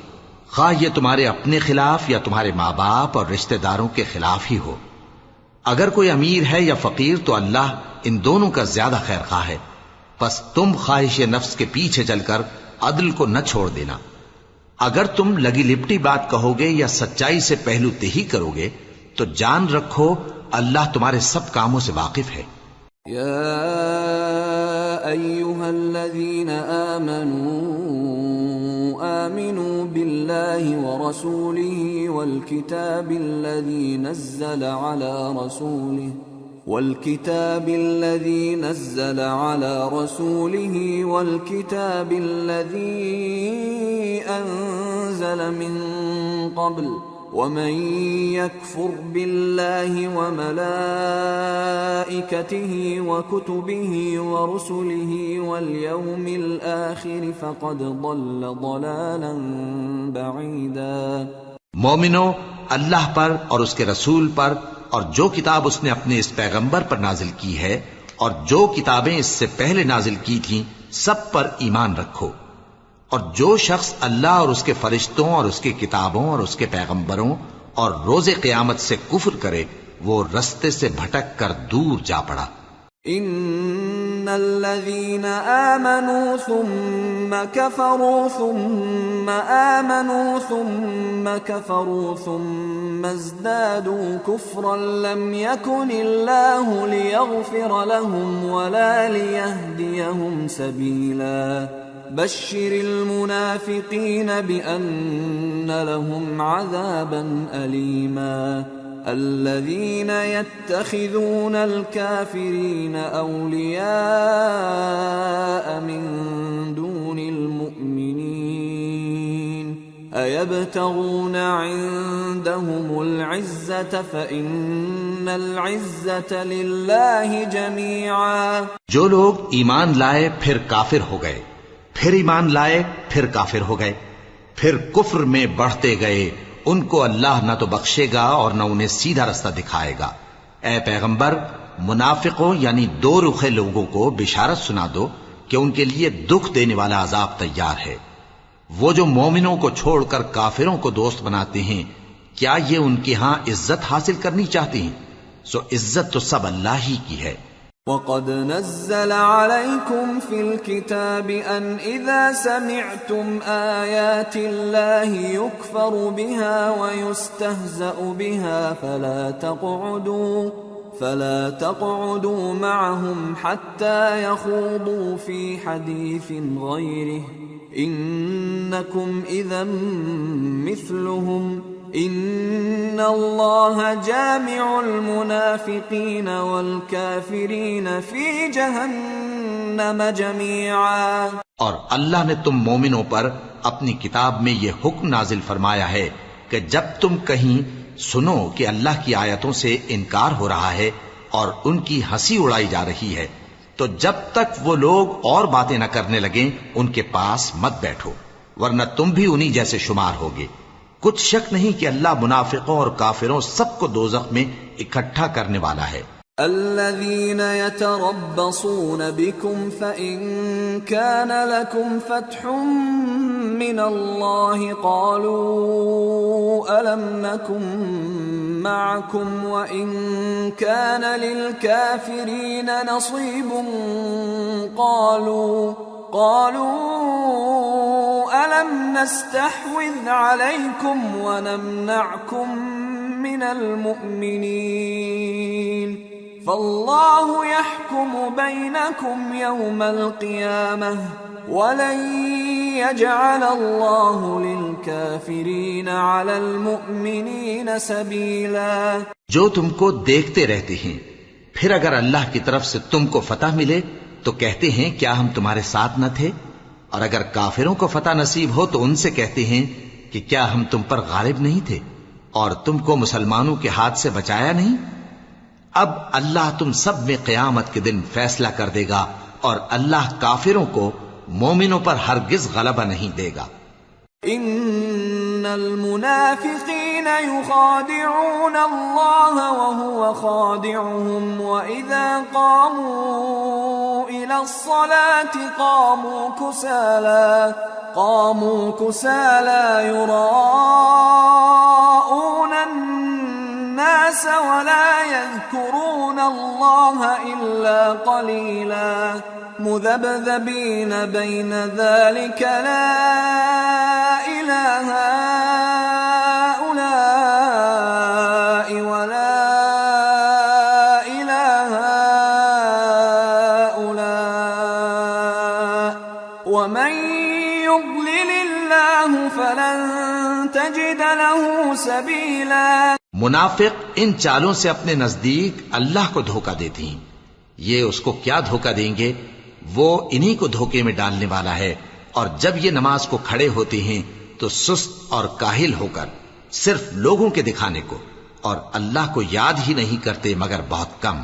خواہ یہ تمہارے اپنے خلاف یا تمہارے ماں باپ اور رشتہ داروں کے خلاف ہی ہو۔ اگر کوئی امیر ہے یا فقیر تو اللہ ان دونوں کا زیادہ خیر خواہ ہے، پس تم خواہش نفس کے پیچھے چل کر عدل کو نہ چھوڑ دینا۔ اگر تم لگی لپٹی بات کہو گے یا سچائی سے پہلو تہی کرو گے تو جان رکھو اللہ تمہارے سب کاموں سے واقف ہے۔ یا ایھا الذین آمنوا باللہ ورسولہ والکتاب الذی نزل على رسوله والكتاب الذي أنزل من قبل ومن يكفر بالله وملائكته وكتبه ورسله واليوم الآخر فقد ضل ضلالا بعيدا۔ مومنو، اللہ پر اور اس کے رسول پر اور جو کتاب اس نے اپنے اس پیغمبر پر نازل کی ہے اور جو کتابیں اس سے پہلے نازل کی تھیں سب پر ایمان رکھو، اور جو شخص اللہ اور اس کے فرشتوں اور اس کی کتابوں اور اس کے پیغمبروں اور روز قیامت سے کفر کرے وہ رستے سے بھٹک کر دور جا پڑا۔ ان الذين آمنوا ثم كفروا ثم آمنوا ثم كفروا ثم ازدادوا كفرا لم يكن الله ليغفر لهم ولا ليهديهم سبيلا بشر المنافقين بأن لهم عذابا أليما الذين يتخذون الكافرين أولياء من دون المؤمنين أيبتغون عندهم العزة فإن العزة لله جميعا۔ جو لوگ ایمان لائے پھر کافر ہو گئے، پھر ایمان لائے پھر کافر ہو گئے، پھر کفر میں بڑھتے گئے، ان کو اللہ نہ تو بخشے گا اور نہ انہیں سیدھا رستہ دکھائے گا۔ اے پیغمبر، منافقوں یعنی دو رخے لوگوں کو بشارت سنا دو کہ ان کے لیے دکھ دینے والا عذاب تیار ہے۔ وہ جو مومنوں کو چھوڑ کر کافروں کو دوست بناتے ہیں، کیا یہ ان کے ہاں عزت حاصل کرنی چاہتے ہیں؟ سو عزت تو سب اللہ ہی کی ہے۔ وَقَدْ نَزَّلَ عَلَيْكُمْ فِي الْكِتَابِ أَنْ إِذَا سَمِعْتُمْ آيَاتِ اللَّهِ يُكْفَرُ بِهَا وَيُسْتَهْزَأُ بِهَا فَلَا تَقْعُدُوا مَعَهُمْ حَتَّى يَخُوضُوا فِي حَدِيثٍ غَيْرِهِ إِنَّكُمْ إِذًا مِثْلُهُمْ ان اللہ جامع المنافقین والکافرین فی جہنم جميعا۔ اور اللہ نے تم مومنوں پر اپنی کتاب میں یہ حکم نازل فرمایا ہے کہ جب تم کہیں سنو کہ اللہ کی آیتوں سے انکار ہو رہا ہے اور ان کی ہنسی اڑائی جا رہی ہے تو جب تک وہ لوگ اور باتیں نہ کرنے لگیں ان کے پاس مت بیٹھو، ورنہ تم بھی انہی جیسے شمار ہوگے۔ کچھ شک نہیں کہ اللہ منافقوں اور کافروں سب کو دوزخ میں اکٹھا کرنے والا ہے۔ الذين يتربصون بكم فإن كان لكم فتح من الله قالوا ألم نكن معكم وإن كان للكافرين نصيب قالوا ألم نستحوذ عليكم ونمنعكم من المؤمنين فالله يحكم بينكم يوم القيامة ولن يجعل الله للكافرين على المؤمنين سبيلا. جو تم کو دیکھتے رہتے ہیں، پھر اگر اللہ کی طرف سے تم کو فتح ملے تو کہتے ہیں کیا ہم تمہارے ساتھ نہ تھے، اور اگر کافروں کو فتح نصیب ہو تو ان سے کہتے ہیں کہ کیا ہم تم پر غالب نہیں تھے اور تم کو مسلمانوں کے ہاتھ سے بچایا نہیں. اب اللہ تم سب میں قیامت کے دن فیصلہ کر دے گا، اور اللہ کافروں کو مومنوں پر ہرگز غلبہ نہیں دے گا. ان المنافقین یخادعون اللہ وهو خادعهم واذا قاموا الى الصلاة قاموا كسالى يراءون الناس ولا يذكرون الله إلا قليلا مذبذبين بين ذلك لا إله هؤلاء ولا إله هؤلاء ومن يضلل الله فلن تجد له سبيلا. منافق ان چالوں سے اپنے نزدیک اللہ کو دھوکہ دیتے ہیں. یہ اس کو کیا دھوکہ دیں گے؟ وہ انہی کو دھوکے میں ڈالنے والا ہے. اور جب یہ نماز کو کھڑے ہوتے ہیں تو سست اور کاہل ہو کر صرف لوگوں کے دکھانے کو، اور اللہ کو یاد ہی نہیں کرتے مگر بہت کم.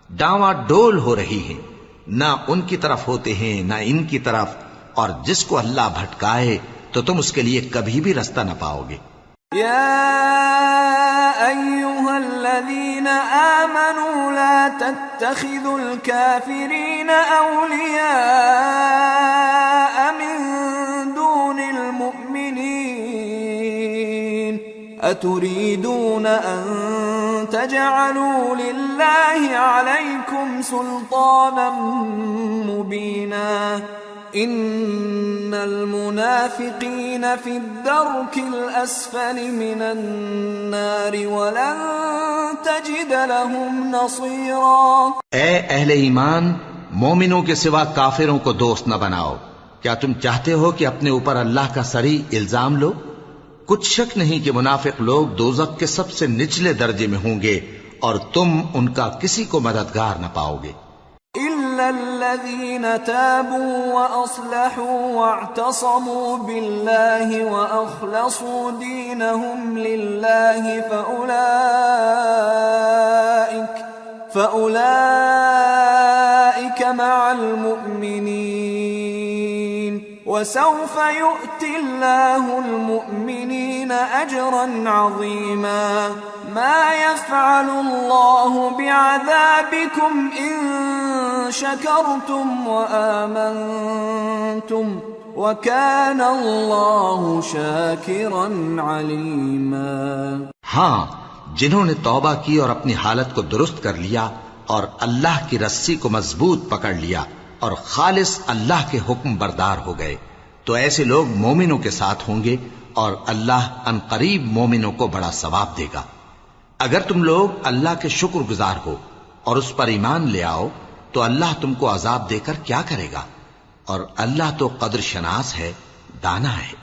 ڈاواں ڈول ہو رہی ہیں، نہ ان کی طرف ہوتے ہیں نہ ان کی طرف، اور جس کو اللہ بھٹکائے تو تم اس کے لیے کبھی بھی رستہ نہ پاؤ گے. يا أيها الذين آمنوا لا تتخذوا الكافرين أولياء من دون المؤمنين أتريدون أن تجعلوا لله عليكم سلطانا مبينا ان المنافقین فی الدرک الاسفل من النار ولن تجد لهم نصیرا. اے اہل ایمان، مومنوں کے سوا کافروں کو دوست نہ بناؤ. کیا تم چاہتے ہو کہ اپنے اوپر اللہ کا صریح الزام لو؟ کچھ شک نہیں کہ منافق لوگ دوزخ کے سب سے نچلے درجے میں ہوں گے، اور تم ان کا کسی کو مددگار نہ پاؤ گے. إلا الذين تابوا وأصلحوا واعتصموا بالله وأخلصوا دينهم لله فأولئك مع المؤمنين وسوف يؤتي الله المؤمنين أجرا عظيما. ما يفعل الله بعذابكم إن شكرتم وآمنتم وكان الله شاكرا عليما. ہاں، جنہوں نے توبہ کی اور اپنی حالت کو درست کر لیا اور اللہ کی رسی کو مضبوط پکڑ لیا اور خالص اللہ کے حکم بردار ہو گئے، تو ایسے لوگ مومنوں کے ساتھ ہوں گے، اور اللہ ان قریب مومنوں کو بڑا ثواب دے گا. اگر تم لوگ اللہ کے شکر گزار ہو اور اس پر ایمان لے آؤ تو اللہ تم کو عذاب دے کر کیا کرے گا، اور اللہ تو قدر شناس ہے، دانا ہے.